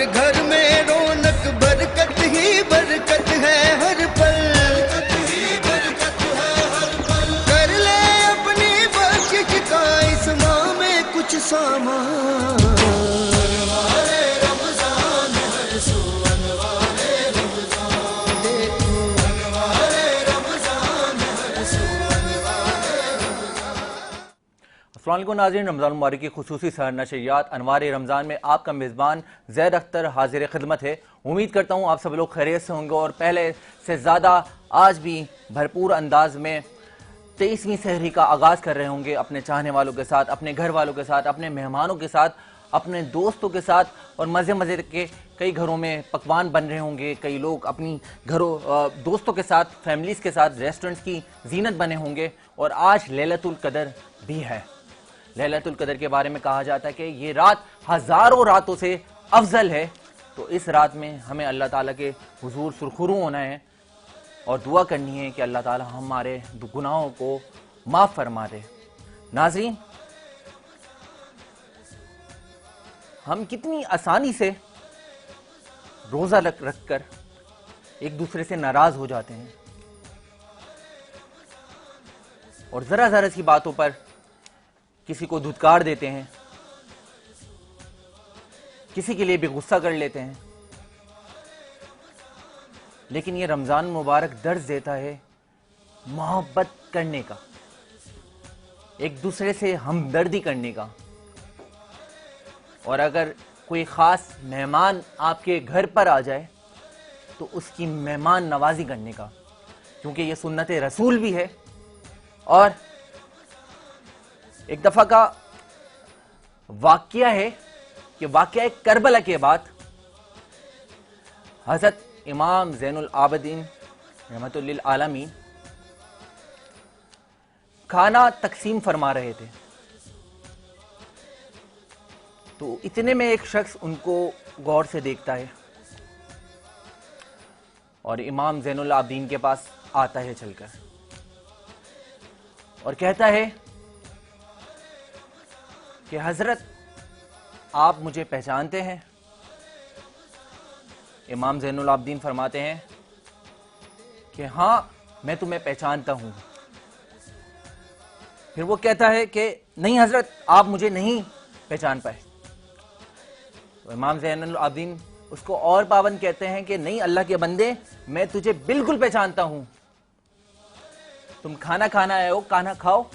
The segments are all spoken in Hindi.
हर घर में रौनक बरकत ही बरकत है हर पल, कर ले अपनी बख्शिश का इस माह में कुछ सामान। अस्सलाम वालेकुम नाज़रीन, रमज़ान मुबारक की खुसूसी नशरियात अनवार रमज़ान में आपका मेज़बान ज़ैद अख्तर हाजिर खिदमत है। उम्मीद करता हूँ आप सब लोग खैरियत से होंगे और पहले से ज़्यादा आज भी भरपूर अंदाज में 23वीं सहरी का आगाज़ कर रहे होंगे अपने चाहने वालों के साथ, अपने घर वालों के साथ, अपने मेहमानों के साथ, अपने दोस्तों के साथ, और मज़े मज़े के कई घरों में पकवान बन रहे होंगे। कई लोग अपनी घरों दोस्तों के साथ, फैमिलीज़ के साथ रेस्टोरेंट्स की जीनत बने होंगे। और आज लैलतुल कदर भी है। लैलतुल कदर के बारे में कहा जाता है कि ये रात हजारों रातों से अफजल है। तो इस रात में हमें अल्लाह ताला के हुजूर सुरखुरू होना है और दुआ करनी है कि अल्लाह ताला हमारे गुनाहों को माफ़ फरमा दे। नाज़रीन, हम कितनी आसानी से रोज़ा रख कर एक दूसरे से नाराज़ हो जाते हैं और ज़रा ज़रा सी बातों पर किसी को धुतकार देते हैं, किसी के लिए भी गुस्सा कर लेते हैं। लेकिन ये रमज़ान मुबारक दर्ज देता है मोहब्बत करने का, एक दूसरे से हमदर्दी करने का। और अगर कोई ख़ास मेहमान आपके घर पर आ जाए तो उसकी मेहमान नवाजी करने का, क्योंकि ये सुन्नत रसूल भी है। और एक दफ़ा का वाक़या है कि वाक़या करबला के बाद हज़रत इमाम ज़ैनुल आबिदीन रहमतुल लिल आलमीन खाना तकसीम फरमा रहे थे। तो इतने में एक शख्स उनको गौर से देखता है और इमाम ज़ैनुल आबिदीन के पास आता है चलकर और कहता है कि हजरत, आप मुझे पहचानते हैं? इमाम ज़ैनुल आबिदीन फरमाते हैं कि हाँ, मैं तुम्हें पहचानता हूं। फिर वो कहता है कि नहीं हजरत, आप मुझे नहीं पहचान पाए। तो इमाम ज़ैनुल आबिदीन उसको और पाबंद कहते हैं कि नहीं अल्लाह के बंदे, मैं तुझे बिल्कुल पहचानता हूं। तुम खाना खाना आए हो, खाना खाओ।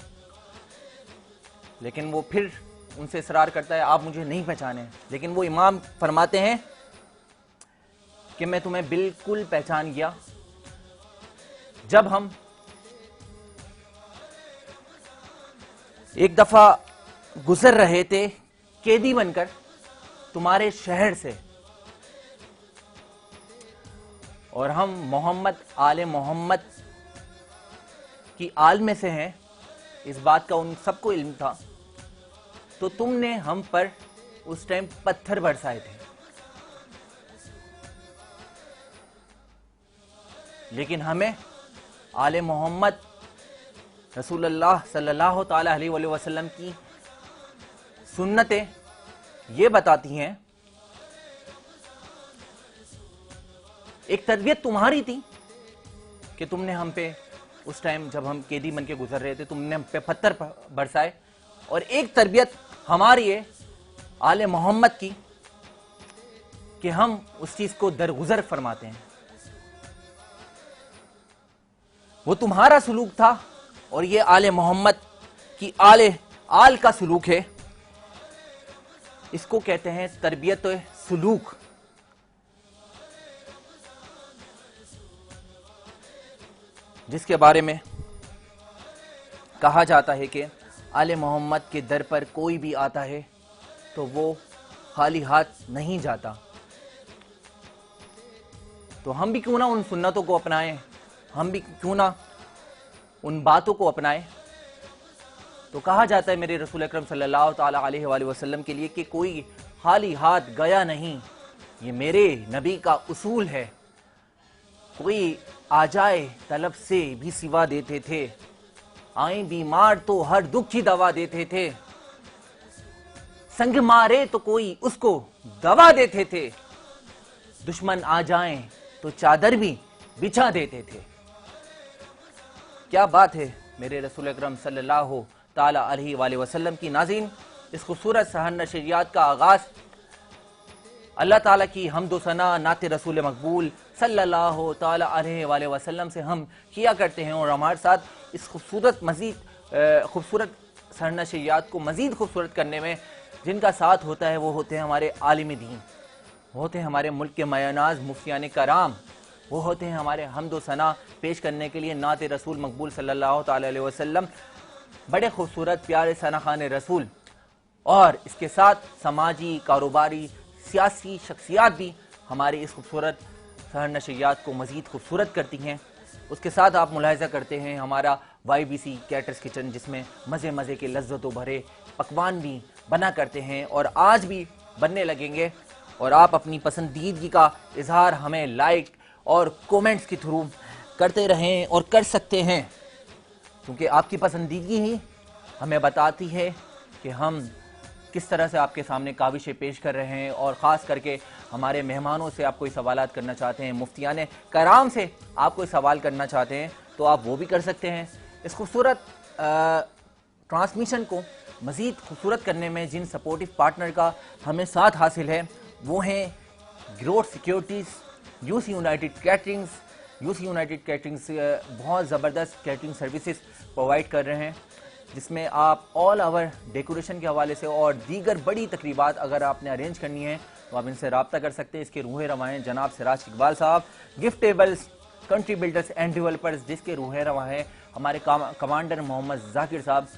लेकिन वो फिर उनसे इसरार करता है आप मुझे नहीं पहचाने। लेकिन वो इमाम फरमाते हैं कि मैं तुम्हें बिल्कुल पहचान गया जब हम एक दफा गुजर रहे थे कैदी बनकर तुम्हारे शहर से, और हम मोहम्मद आले मोहम्मद की आल में से हैं, इस बात का उन सबको इल्म था। तो तुमने हम पर उस टाइम पत्थर बरसाए थे, लेकिन हमें आले मोहम्मद रसूलुल्लाह सल्लल्लाहु ताला अलैहि वसल्लम की सुन्नतें ये बताती हैं, एक तरबियत तुम्हारी थी कि तुमने हम पे उस टाइम जब हम कैदी बन के गुजर रहे थे तुमने हम पे पत्थर बरसाए, और एक तरबियत हमारी है आले मोहम्मद की कि हम उस चीज को दरगुजर फरमाते हैं। वो तुम्हारा सलूक था और ये आले मोहम्मद की आल का सलूक है। इसको कहते हैं तरबियत सलूक। जिसके बारे में कहा जाता है कि आले मोहम्मद के दर पर कोई भी आता है तो वो खाली हाथ नहीं जाता। तो हम भी क्यों ना उन सुन्नतों को अपनाएं, हम भी क्यों ना उन बातों को अपनाएं। तो कहा जाता है मेरे रसूल अकरम सल्लल्लाहु ताला अलैहि वसल्लम के लिए कि कोई खाली हाथ गया नहीं, ये मेरे नबी का उसूल है। कोई आ जाए तलब से भी सिवा देते थे, आए बीमार तो हर दुख की दवा देते थे, संग मारे तो कोई उसको दवा देते थे, दुश्मन आ जाएं तो चादर भी बिछा देते थे। क्या बात है मेरे रसूल अकरम सल्लल्लाहु ताला अलैहि वसल्लम की। नाज़रीन, इस खूबसूरत सहर नशरियात का आगाज़ अल्लाह ताला की हम्दो सना नात रसूल मकबूल सल्लल्लाहु ताला अलैहि वसल्लम से हम किया करते हैं, और हमारे साथ इस खूबसूरत सहर नशरियात को मज़ीद खूबसूरत करने में जिनका साथ होता है वो होते हैं हमारे आलिम दीन, होते हैं हमारे मुल्क के मयानाज मुफ्तियान कराम, वो होते हैं हमारे हम्दो सना पेश करने के लिए नात रसूल मकबूल सल्लल्लाहु ताला अलैहि वसल्लम, बड़े खूबसूरत प्यारे सना खान रसूल। और इसके साथ समाजी, कारोबारी, सियासी शख्सियात भी हमारे इस खूबसूरत सहर नशरियात को मज़ीद खूबसूरत करती हैं। उसके साथ आप मुलाहिज़ा करते हैं हमारा YBC कैटर्स किचन, जिसमें मज़े मज़े के लज्जतों भरे पकवान भी बना करते हैं और आज भी बनने लगेंगे। और आप अपनी पसंदीदगी का इजहार हमें लाइक और कमेंट्स के थ्रू करते रहें और कर सकते हैं, क्योंकि आपकी पसंदीदगी ही हमें बताती है कि हम किस तरह से आपके सामने काविशें पेश कर रहे हैं। और ख़ास करके हमारे मेहमानों से आप कोई सवालात करना चाहते हैं, मुफ्तियान कराम से आप कोई सवाल करना चाहते हैं, तो आप वो भी कर सकते हैं। इस खूबसूरत ट्रांसमिशन को मज़ीद खूबसूरत करने में जिन सपोर्टिव पार्टनर का हमें साथ हासिल है वो हैं growth securities, UC United caterings. UC United caterings बहुत ज़बरदस्त कैटरिंग सर्विसेज प्रोवाइड कर रहे हैं, जिसमें आप ऑल आवर डेकोरेशन के हवाले से और दीगर बड़ी तकरीबात अगर आपने अरेंज करनी है तो आप इनसे रब्ता कर सकते हैं। इसके रूहे रवा हैं जनाब सिराज इकबाल साहब, gift tables, country builders and developers, जिसके रूहे रवा हैं हमारे कमांडर मोहम्मद जाकिर साहब।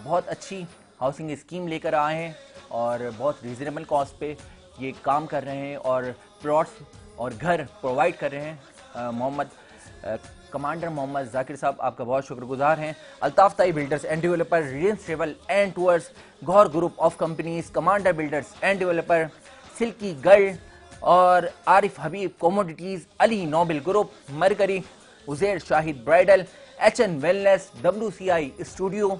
बहुत अच्छी हाउसिंग स्कीम लेकर आए हैं और बहुत रीज़नेबल कॉस्ट पे ये काम कर रहे हैं और प्लॉट्स और घर प्रोवाइड कर रहे हैं। कमांडर मोहम्मद जाकिर साहब आपका बहुत शुक्रगुजार हैं। Altaf Tai builders and developer, Reliance travel and tours, Gaur group of companies, commander builders and developer, silky girl और Arif Habib commodities, Ali noble group, Mercury, Uzair Shahid bridal, HN wellness, WCI studio,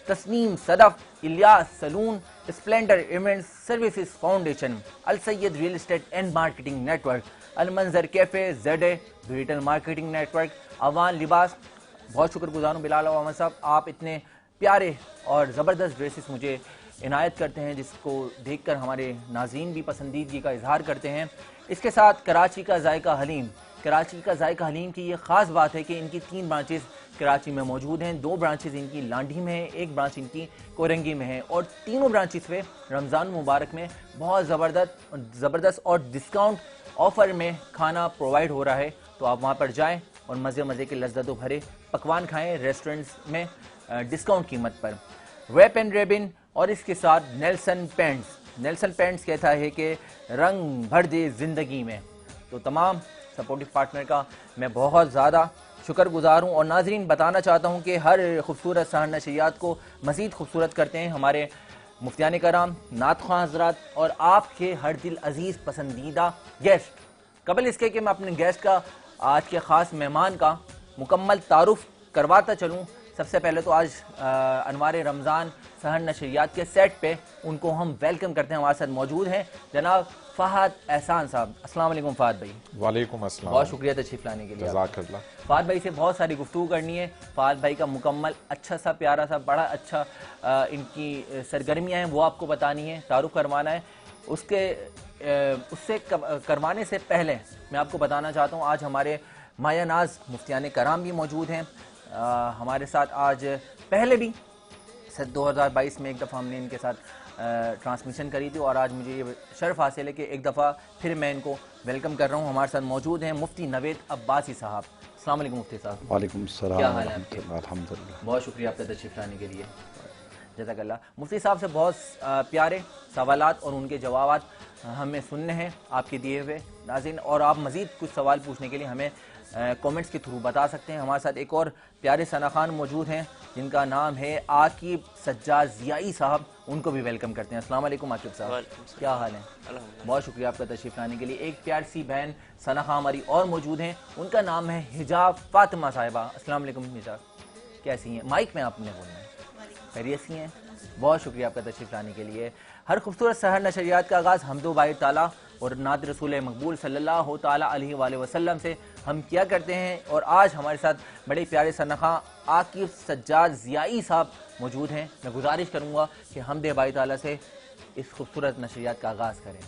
Tasneem Sadaf, Ilyas salon, splendour events services foundation, Al Syed real estate and marketing network, Al Manzar cafe, ZA digital marketing network, Awan Libas. बहुत शुक्रगुजार हूँ बिलाल अहमद साहब, आप इतने प्यारे और ज़बरदस्त ड्रेसेस मुझे इनायत करते हैं, जिसको देखकर हमारे नाज़रीन भी पसंदीदगी का इजहार करते हैं। इसके साथ कराची का जायका हलीम, कराची का जायका हलीम की ये ख़ास बात है कि इनकी 3 ब्रांचेस कराची में मौजूद हैं। 2 ब्रांचेस इनकी लांडी में है, 1 ब्रांच इनकी कोरंगी में है, और तीनों ब्रांचेस पे रमज़ान मुबारक में बहुत ज़बरदस्त और डिस्काउंट ऑफ़र में खाना प्रोवाइड हो रहा है। तो आप वहाँ पर जाएँ और मज़े के लज्जतों भरे पकवान खाएँ रेस्टोरेंट्स में डिस्काउंट कीमत पर। वेप एंड रेबिन और इसके साथ नेल्सन पेंट्स कहता है कि रंग भर दे ज़िंदगी में। तो तमाम सपोर्टिव पार्टनर का मैं बहुत ज़्यादा शुक्रगुजार हूँ। और नाजरीन बताना चाहता हूँ कि हर खूबसूरत सहर नशरियात को मज़ीद खूबसूरत करते हैं हमारे मुफ्तियान कराम, नात ख़्वां हज़रात और आपके हर दिल अजीज़ पसंदीदा गेस्ट। कबल इसके कि मैं अपने गेस्ट का, आज के ख़ास मेहमान का मुकम्मल तारुफ करवाता चलूँ, सबसे पहले तो आज अनवार रमज़ान सहर नशरियात के सेट पे उनको हम वेलकम करते हैं। हमारे साथ मौजूद हैं जनाब फ़हद एहसान साहब। अस्सलाम वालेकुम फ़हद भाई। वालेकुम अस्सलाम। बहुत शुक्रिया तशरीफ़ लाने के लिए। जज़ाकल्लाह। फ़हद भाई से बहुत सारी गुफ्तगू करनी है। फ़हद भाई का मुकम्मल अच्छा सा प्यारा सा बड़ा अच्छा इनकी सरगर्मियाँ हैं वो आपको बतानी है, तारुफ करवाना है। उससे करवाने से पहले मैं आपको बताना चाहता हूँ आज हमारे मायानाज मुफ्तियान कराम भी मौजूद हैं हमारे साथ। आज पहले भी 2022 में एक दफ़ा हमने इनके साथ ट्रांसमिशन करी थी और आज मुझे ये शर्फ हासिल है कि एक दफ़ा फिर मैं इनको वेलकम कर रहा हूँ। हमारे साथ मौजूद हैं मुफ्ती नवेद अब्बासी साहब। अस्सलाम वालेकुम मुफ्ती साहब। वालेकुम सलाम। क्या हाल है आपके? अल्हम्दुलिल्लाह। बहुत शुक्रिया आपका तशरीफ़ लाने के लिए। जज़ाकल्लाह। मुफ्ती साहब से बहुत प्यारे सवालात और उनके जवाबात हमें सुनने हैं आपके दिए हुए नाज़रीन, और आप मज़ीद कुछ सवाल पूछने के लिए हमें कमेंट्स के थ्रू बता सकते हैं। हमारे साथ एक और प्यारे सना खान मौजूद हैं जिनका नाम है आकिब सज्जाद ज़ियाई साहब, उनको भी वेलकम करते हैं। अस्सलाम वालेकुम आकिब साहब, क्या हाल है? बहुत शुक्रिया आपका तशरीफ़ लाने के लिए। एक प्यारी सी बहन सना खान हमारी और मौजूद हैं, उनका नाम है हिजाब फातिमा साहिबा। अस्सलाम वालेकुम हिजाब, कैसी हैं? माइक में आपने बोलना है। खैरियत सी हैं? बहुत शुक्रिया आपका तशरीफ़ लाने के लिए। हर खूबसूरत सहर नशरियात का आगाज़ हमदो बारी ताला और नात रसूल मकबूल सल्लल्लाहु ताला अलैहि वसल्लम से हम किया करते हैं। और आज हमारे साथ बड़े प्यारे सनखा आकिब सज्जाद ज़ियाई साहब मौजूद हैं। मैं गुजारिश करूँगा कि हमदे बारी ताला से इस खूबसूरत नशरियात का आगाज़ करें।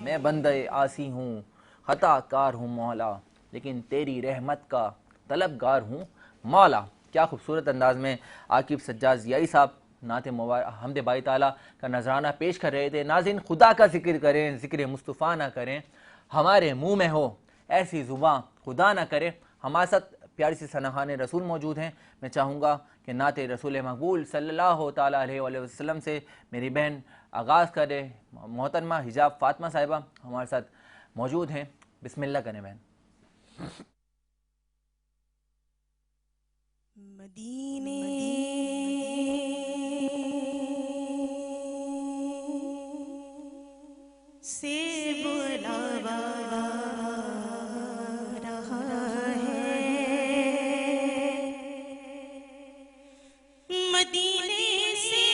मैं बंदे आसी हूँ, खताकार हूँ मौला, लेकिन तेरी रहमत का तलबगार हूँ मौला। क्या खूबसूरत अंदाज में आकिब सज्जाद ज़ियाई साहब नात हमदे बारी ताला का नजराना पेश कर रहे थे। नाज़रीन, खुदा का जिक्र करें, जिक्र मुस्तफ़ा ना करें, हमारे मुँह में हो ऐसी ज़ुबान खुदा ना करे। हमारे साथ प्यारी सी सनहान रसूल मौजूद हैं। मैं चाहूँगा कि नात रसूल मकबूल सल्लल्लाहु ताला अलैहि वसल्लम से मेरी बहन आगाज़ करे। मोहतरमा हिजाब फ़ातिमा साहिबा हमारे साथ मौजूद हैं। बिस्मिल्लाह करें बहन। मदीने से बुलावा रहा है, मदीने से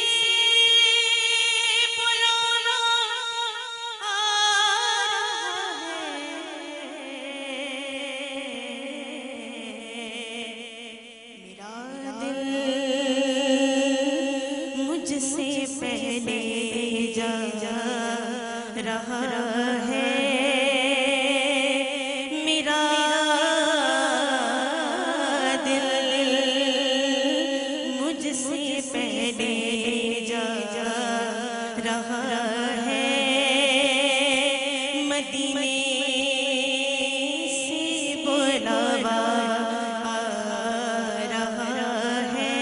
बुलावा आ रहा है। मेरा दिल मुझसे पहले जा रहा है, मेरा दिल मुझसे पहले जा रहा है। मदीने से बुलावा आ रहा है,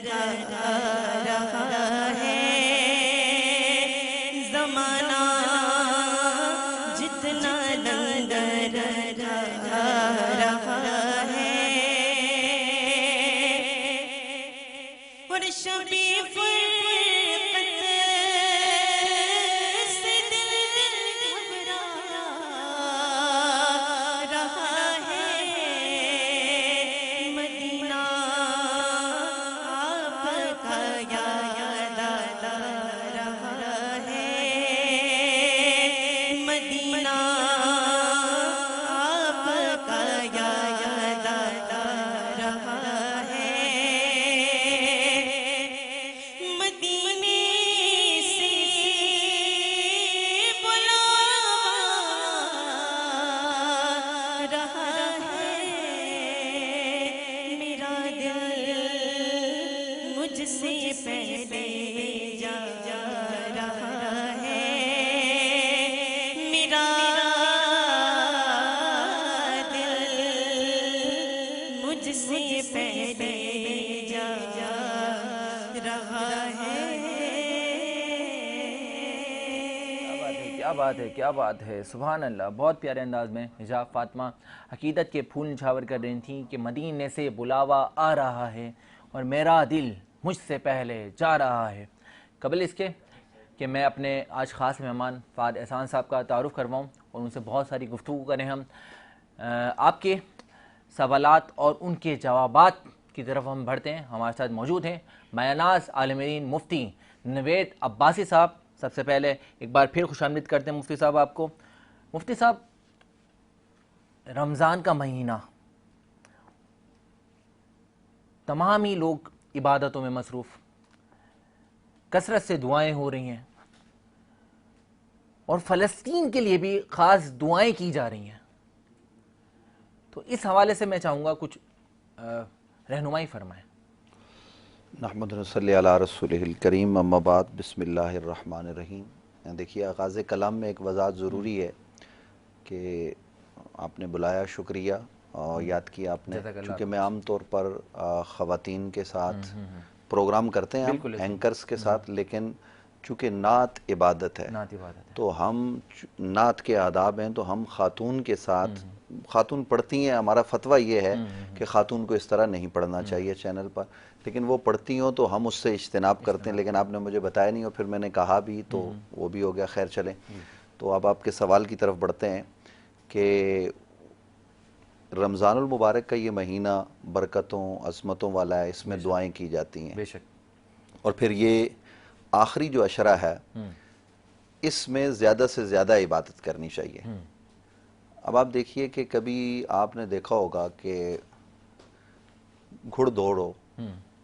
रहा है ज़माना, जितना लंगर रहा है। और शबी फुरक़त से दिल घबरा रहा है। मदीना आपका याद आ रहा है। मदीना आपका याद आ रहा है। मदीने से बुलावा रहा है। मेरा दिल मुझसे पहले जा रहा है। मेरा दिल मुझसे पहले जा रहा है। क्या बात है, क्या बात है, सुभान अल्लाह। बहुत प्यारे अंदाज में हिजाब फातिमा अकीदत के फूल निछावर कर रही थी कि मदीने से बुलावा आ रहा है और मेरा दिल मुझसे पहले जा रहा है। कबल इसके कि मैं अपने आज ख़ास मेहमान फ़ाद एहसान साहब का तारुफ़ करवाऊँ और उनसे बहुत सारी गुफ्तगू करें हम। आपके सवालात और उनके जवाबात की तरफ हम बढ़ते हैं। हमारे साथ मौजूद हैं मायानाज़ आलमीन मुफ्ती नवेद अब्बासी साहब। सबसे पहले एक बार फिर खुशामदीद करते हैं मुफ्ती साहब आपको। मुफ्ती साहब, रमज़ान का महीना, तमाम ही लोग इबादतों में मसरूफ़, कसरत से दुआएं हो रही हैं और फ़लस्तीन के लिए भी ख़ास दुआएं की जा रही हैं। तो इस हवाले से मैं चाहूँगा कुछ रहनुमाई फरमाएं। नहमदुहु व नसल्ली अला रसूलिहिल करीम, अम्मा बाद, बिस्मिल्लाहिर्रहमानिर्रहीम। देखिए, आगाज़ कलाम में एक वज़ाहत ज़रूरी है कि आपने बुलाया, शुक्रिया, और याद किया आपने। चूँकि मैं आम तौर पर ख़वातीन के साथ प्रोग्राम करते हैं, हम एंकर्स के साथ, लेकिन चूँकि नात इबादत है, तो हम नात के आदाब हैं, तो हम ख़ातून के साथ, ख़ातून पढ़ती हैं, हमारा फतवा ये है कि ख़ातून को इस तरह नहीं पढ़ना चाहिए चैनल पर, लेकिन वो पढ़ती हों तो हम उससे इज्तिनाब करते हैं। लेकिन आपने मुझे बताया नहीं और फिर मैंने कहा भी, तो वो भी हो गया। खैर चलें, तो अब आपके सवाल की तरफ बढ़ते हैं कि रमज़ानुल मुबारक का ये महीना बरकतों, अज़मतों वाला है, इसमें दुआएं की जाती हैं बेशक, और फिर ये आखिरी जो अशरा है इसमें ज़्यादा से ज़्यादा इबादत करनी चाहिए। अब आप देखिए कि कभी आपने देखा होगा कि घुड़ दौड़ हो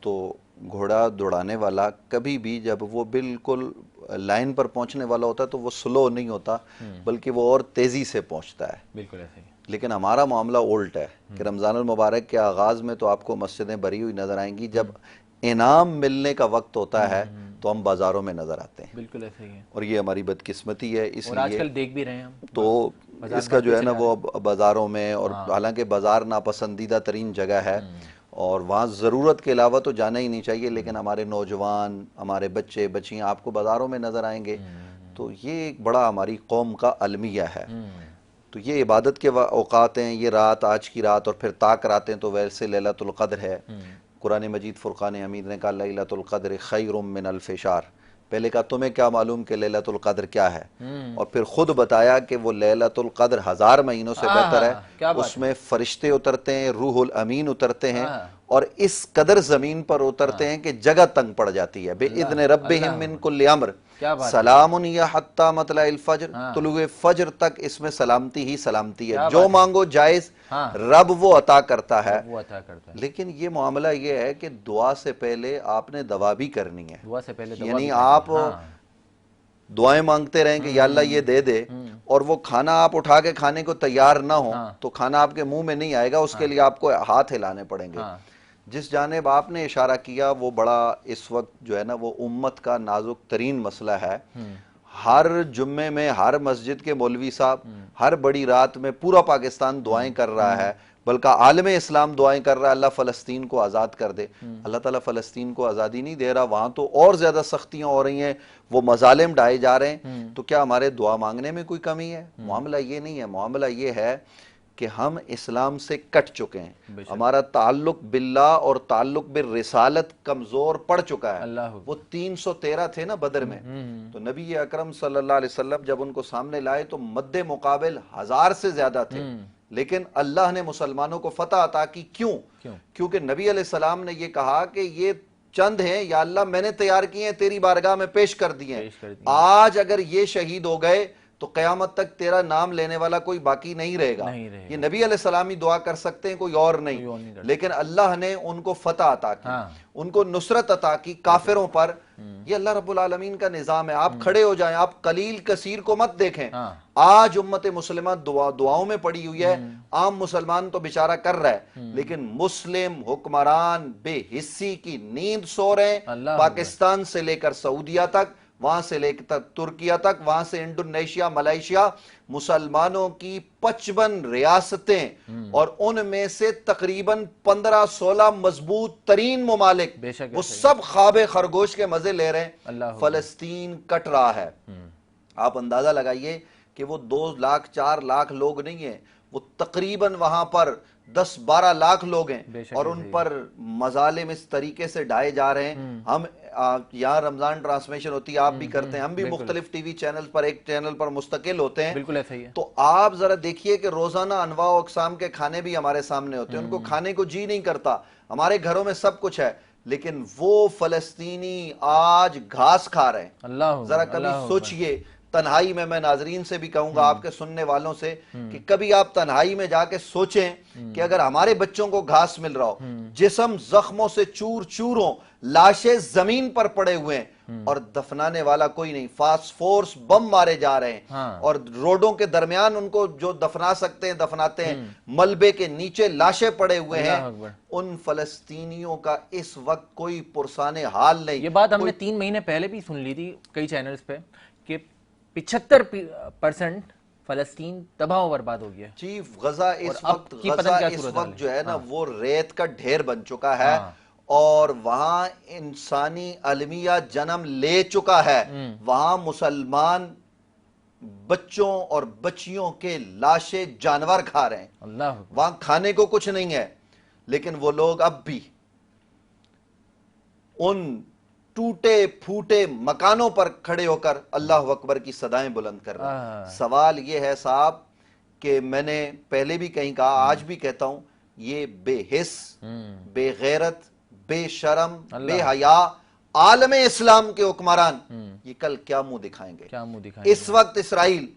तो घोड़ा दौड़ाने वाला कभी भी जब वो बिल्कुल लाइन पर पहुंचने वाला होता है तो वो स्लो नहीं होता, बल्कि वो और तेज़ी से पहुंचता है। बिल्कुल ऐसे ही। लेकिन हमारा मामला उल्ट है कि रमज़ानुल मुबारक के आगाज़ में तो आपको मस्जिदें भरी हुई नज़र आएंगी, जब इनाम मिलने का वक्त होता है तो हम बाज़ारों में नज़र आते हैं। बिल्कुल ऐसे ही है, और ये हमारी बदकिस्मती है। इसलिए आजकल देख भी रहे हैं हम, तो इसका जो है ना वो बाज़ारों में, और हालांकि बाज़ार नापसंदीदा तरीन जगह है और वहाँ ज़रूरत के अलावा तो जाना ही नहीं चाहिए, लेकिन हमारे नौजवान, हमारे बच्चे बच्चियाँ आपको बाज़ारों में नज़र आएंगे। तो ये एक बड़ा हमारी कौम का अलमिया है। तो ये इबादत के औकात हैं, ये रात, आज की रात, और फिर ताक रातें तो वैसे लैलतुल क़द्र है। कुरान मजीद फ़ुरक़ान हमीद ने कहा लैलतुल क़द्र खैरुम मिन अल्फ़ि शहर। पहले कहा तुम्हें क्या मालूम कि लैलतुल क़द्र क्या है, और फिर खुद बताया कि वो लैलतुल क़द्र 1000 महीनों से बेहतर है। उसमें फरिश्ते उतरते हैं, रूहुल अमीन उतरते हैं, और इस कदर ज़मीन पर उतरते हैं कि जगह तंग पड़ जाती है। बेइज़्न रब्बिहिम मिन कुल्लि अम्र सलामुन या हत्ता मतलाइल फज्र, तुलुए फज्र तक इसमें सलामती ही सलामती है। जो मांगो जायज़ रब वो अता करता है। लेकिन ये मामला ये है कि दुआ से पहले आपने दवा भी करनी है। दुआ से पहले यानी आप दुआएं मांगते रहें कि या अल्लाह ये दे दे, और वो खाना आप उठा के खाने को तैयार ना हो तो खाना आपके मुंह में नहीं आएगा, उसके लिए आपको हाथ हिलाने पड़ेंगे। जिस जानिब आपने इशारा किया वो बड़ा इस वक्त जो है ना वो उम्मत का नाजुक तरीन मसला है। हर जुम्मे में हर मस्जिद के मौलवी साहब हर बड़ी रात में पूरा पाकिस्तान दुआएं कर रहा है, बल्कि आलम इस्लाम दुआएं कर रहा है अल्लाह फ़लस्तीन को आज़ाद कर दे। अल्लाह ताला फ़लस्तीन को आज़ादी नहीं दे रहा, वहाँ तो और ज़्यादा सख्तियाँ हो रही हैं, वो मजालिम ढाए जा रहे हैं। तो क्या हमारे दुआ मांगने में कोई कमी है? मामला ये नहीं है, मामला ये है कि हम इस्लाम से कट चुके हैं, हमारा ताल्लुक बिल्लाह और ताल्लुक बिर रिसालत कमज़ोर पड़ चुका है। वो 313 थे ना बदर में, तो नबी अकरम सल्लल्लाहु अलैहि वसल्लम जब उनको सामने लाए तो मद्दे मुकाबिल 1000 से ज्यादा थे, लेकिन अल्लाह ने मुसलमानों को फतह अता की। क्यों? क्योंकि नबी अलैहिस्सलाम ने ये कहा कि ये चंद हैं या अल्लाह मैंने तैयार किए हैं, तेरी बारगाह में पेश कर दिए हैं। आज अगर ये शहीद हो गए तो क़यामत तक तेरा नाम लेने वाला कोई बाकी नहीं रहेगा। ये नबी अलैहिस्सलाम ही दुआ कर सकते हैं, कोई और नहीं। लेकिन अल्लाह ने उनको फतह अता की, उनको नुसरत अता की काफिरों पर। ये अल्लाह रब्बुल आलमीन का निजाम है। आप खड़े हो जाएं, आप कलील कसीर को मत देखें। आज उम्मत मुस्लिमा दुआओं में पड़ी हुई है। आम मुसलमान तो बेचारा कर रहा है, लेकिन मुस्लिम हुक्मरान बेहिस्सी की नींद सो रहे हैं। पाकिस्तान से लेकर सऊदिया तक, वहां से लेकर तुर्किया तक, वहां से इंडोनेशिया, मलेशिया, मुसलमानों की 55 रियासतें और उनमें से तकरीबन 15-16 मजबूत तरीन ममालिक, वो सब ख्वाबे खरगोश के मजे ले रहे हैं। फलस्तीन कट रहा है। आप अंदाजा लगाइए कि वो 2 लाख 4 लाख लोग नहीं है, वो तकरीबन वहां पर 10-12 लाख लोग हैं और उन पर मजालिम इस तरीके से ढाए जा रहे हैं। हम यहाँ रमजान ट्रांसमिशन होती है, आप भी करते हैं, हम भी मुख्तलिफ टीवी चैनल पर, एक चैनल पर मुस्तकिल होते हैं। बिल्कुल ऐसा ही है। तो आप जरा देखिए कि रोजाना अनवा व अक़साम के खाने भी हमारे सामने होते हैं। उनको खाने को जी नहीं करता। हमारे घरों में सब कुछ है, लेकिन वो फलस्तीनी आज घास खा रहे हैं। जरा कभी सोचिए, तन्हाई में, मैं नाजरीन से भी कहूंगा, आपके सुनने वालों से, कि कभी आप तन्हाई में जाके सोचें कि अगर हमारे बच्चों को घास मिल रहा हो, जिस्म जख्मों से चूर चूर हो, लाशें जमीन पर पड़े हुए हैं और दफनाने वाला कोई नहीं, फास्फोर्स बम मारे जा रहे हैं और रोडों के दरमियान उनको जो दफना सकते हैं दफनाते हैं, मलबे के नीचे लाशें पड़े हुए हैं। उन फलस्तीनियों का इस वक्त कोई पुरसाने हाल नहीं। ये बात हमने 3 महीने पहले भी सुन ली थी कई चैनल्स पे कि 75% फलस्तीन तबाह बर्बाद हो गया। चीफ गजा इस वक्त जो है ना, वो रेत का ढेर बन चुका है और वहां इंसानी अलमिया जन्म ले चुका है। वहां मुसलमान बच्चों और बच्चियों के लाशें जानवर खा रहे हैं। वहां खाने को कुछ नहीं है, लेकिन वो लोग अब भी उन टूटे फूटे मकानों पर खड़े होकर अल्लाह अकबर की सदाएं बुलंद कर रहे हैं। सवाल यह है साहब कि मैंने पहले भी कहीं कहा, आज भी कहता हूं, ये बेहिस, बेगैरत, बेशरम, बेहया आलम इस्लाम के हुक्मरान ये कल क्या मुंह दिखाएंगे? इस वक्त इसराइल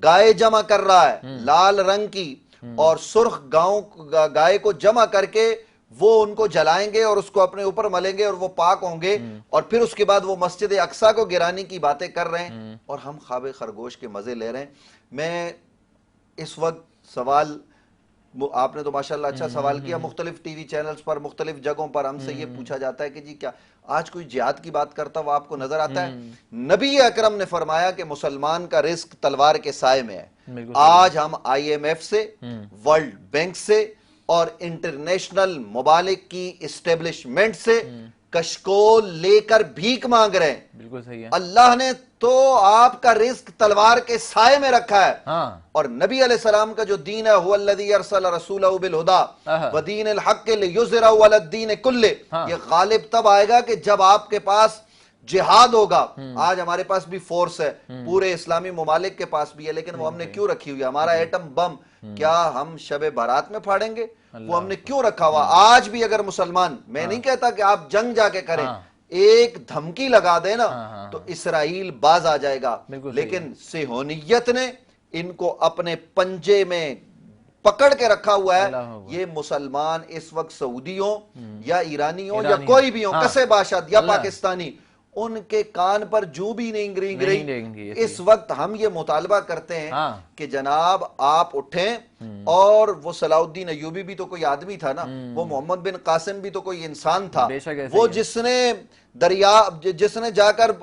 गाय जमा कर रहा है, लाल रंग की और सुर्ख गाय को जमा करके वो उनको जलाएंगे और उसको अपने ऊपर मलेंगे और वो पाक होंगे और फिर उसके बाद वो मस्जिद अक्सा को गिराने की बातें कर रहे हैं और हम ख्वाबे खरगोश के मजे ले रहे हैं। मैं इस वक्त सवाल, आपने तो माशाल्लाह अच्छा सवाल किया, मुख्तलिफ टीवी चैनल्स पर, मुख्तलिफ जगहों पर हमसे ये पूछा जाता है कि जी क्या आज कोई जिहाद की बात करता हुआ आपको नजर आता है? नबी अकरम ने फरमाया कि मुसलमान का रिस्क तलवार के साए में है। आज हम IMF से, वर्ल्ड बैंक से और इंटरनेशनल ममालिक की इस्टेब्लिशमेंट से कशकोल लेकर भीख मांग रहे हैं। बिल्कुल सही है। अल्लाह ने तो आपका रिस्क तलवार के साए में रखा है। और नबी अलैहिस्सलाम का जो दीन है, हुवल्लज़ी अरसला रसूलहु बिल हुदा व दीनिल हक़ लियुज़हिरहु अलद्दीन कुल्ले, ये गालिब तब आएगा कि जब आपके पास जिहाद होगा। आज हमारे पास भी फोर्स है, पूरे इस्लामी ममालिक के पास भी है, लेकिन वो हमने क्यों रखी हुई है? हमारा एटम बम क्या हम शबे बारात में फाड़ेंगे? वो हमने क्यों रखा हुआ? आज भी अगर मुसलमान, मैं नहीं कहता कि आप जंग जाके करें, एक धमकी लगा दे ना तो इसराइल बाज आ जाएगा। लेकिन सेहोनियत ने इनको अपने पंजे में पकड़ के रखा हुआ है। ये मुसलमान इस वक्त सऊदी हो या ईरानी हो या कोई भी हो, कसे बाशाद या पाकिस्तानी, उनके कान पर जू भी नहीं रेंग नहीं रेंगी, रही। इस वक्त हम ये मुतालबा करते हैं हाँ। कि जनाब आप उठें, और वो सलाउद्दीन अयूबी भी तो कोई आदमी था ना, वो मोहम्मद बिन कासिम भी तो कोई इंसान था, बेशक ऐसा वो ही है। जिसने जाकर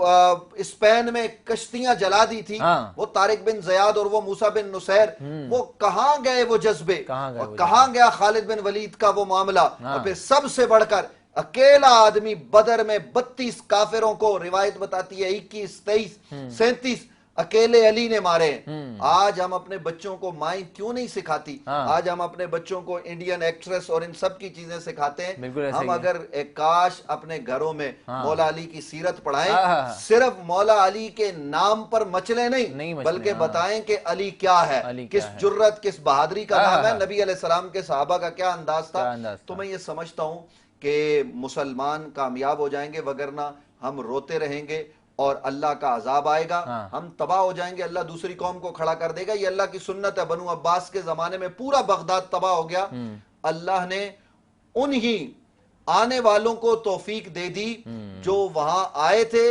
स्पेन में कश्तियां जला दी थी, हाँ। वो तारिक बिन जयाद और वो मूसा बिन नुसैर, वो कहां गए वो जज्बे, कहाँ गए और वो कहां गया खालिद बिन वलीद का वो मामला, हाँ। और फिर सबसे बढ़कर अकेला आदमी बदर में 32 काफिरों को, रिवायत बताती है 21, 23, 37 अकेले अली ने मारे। आज हम अपने बच्चों को माएं क्यों नहीं सिखाती? हाँ। आज हम अपने बच्चों को इंडियन एक्ट्रेस और इन सब की चीजें सिखाते बिल्कुल हैं। ऐसे हम ही है। अगर एक काश अपने घरों में हाँ। मौला अली की सीरत पढ़ाएं, हाँ, हाँ, हाँ। सिर्फ मौला अली के नाम पर मचले नहीं नहीं, मचले, बल्कि हाँ। बताएं कि अली क्या है, अली क्या किस है। जुर्रत, किस बहादुरी का हाँ, नाम है, हाँ। नबी अलैहिस्सलाम के सहाबा का क्या अंदाज क्या था। अंदाज तो था। मैं ये समझता हूं कि मुसलमान कामयाब हो जाएंगे, वगरना हम रोते रहेंगे और अल्लाह का अजाब आएगा। हाँ। हम तबाह हो जाएंगे, अल्लाह दूसरी कौम को खड़ा कर देगा। ये अल्लाह की सुन्नत है। बनु अब्बास के जमाने में पूरा बगदाद तबाह हो गया, अल्लाह ने उन्हीं आने वालों को तौफीक दे दी जो वहां आए थे,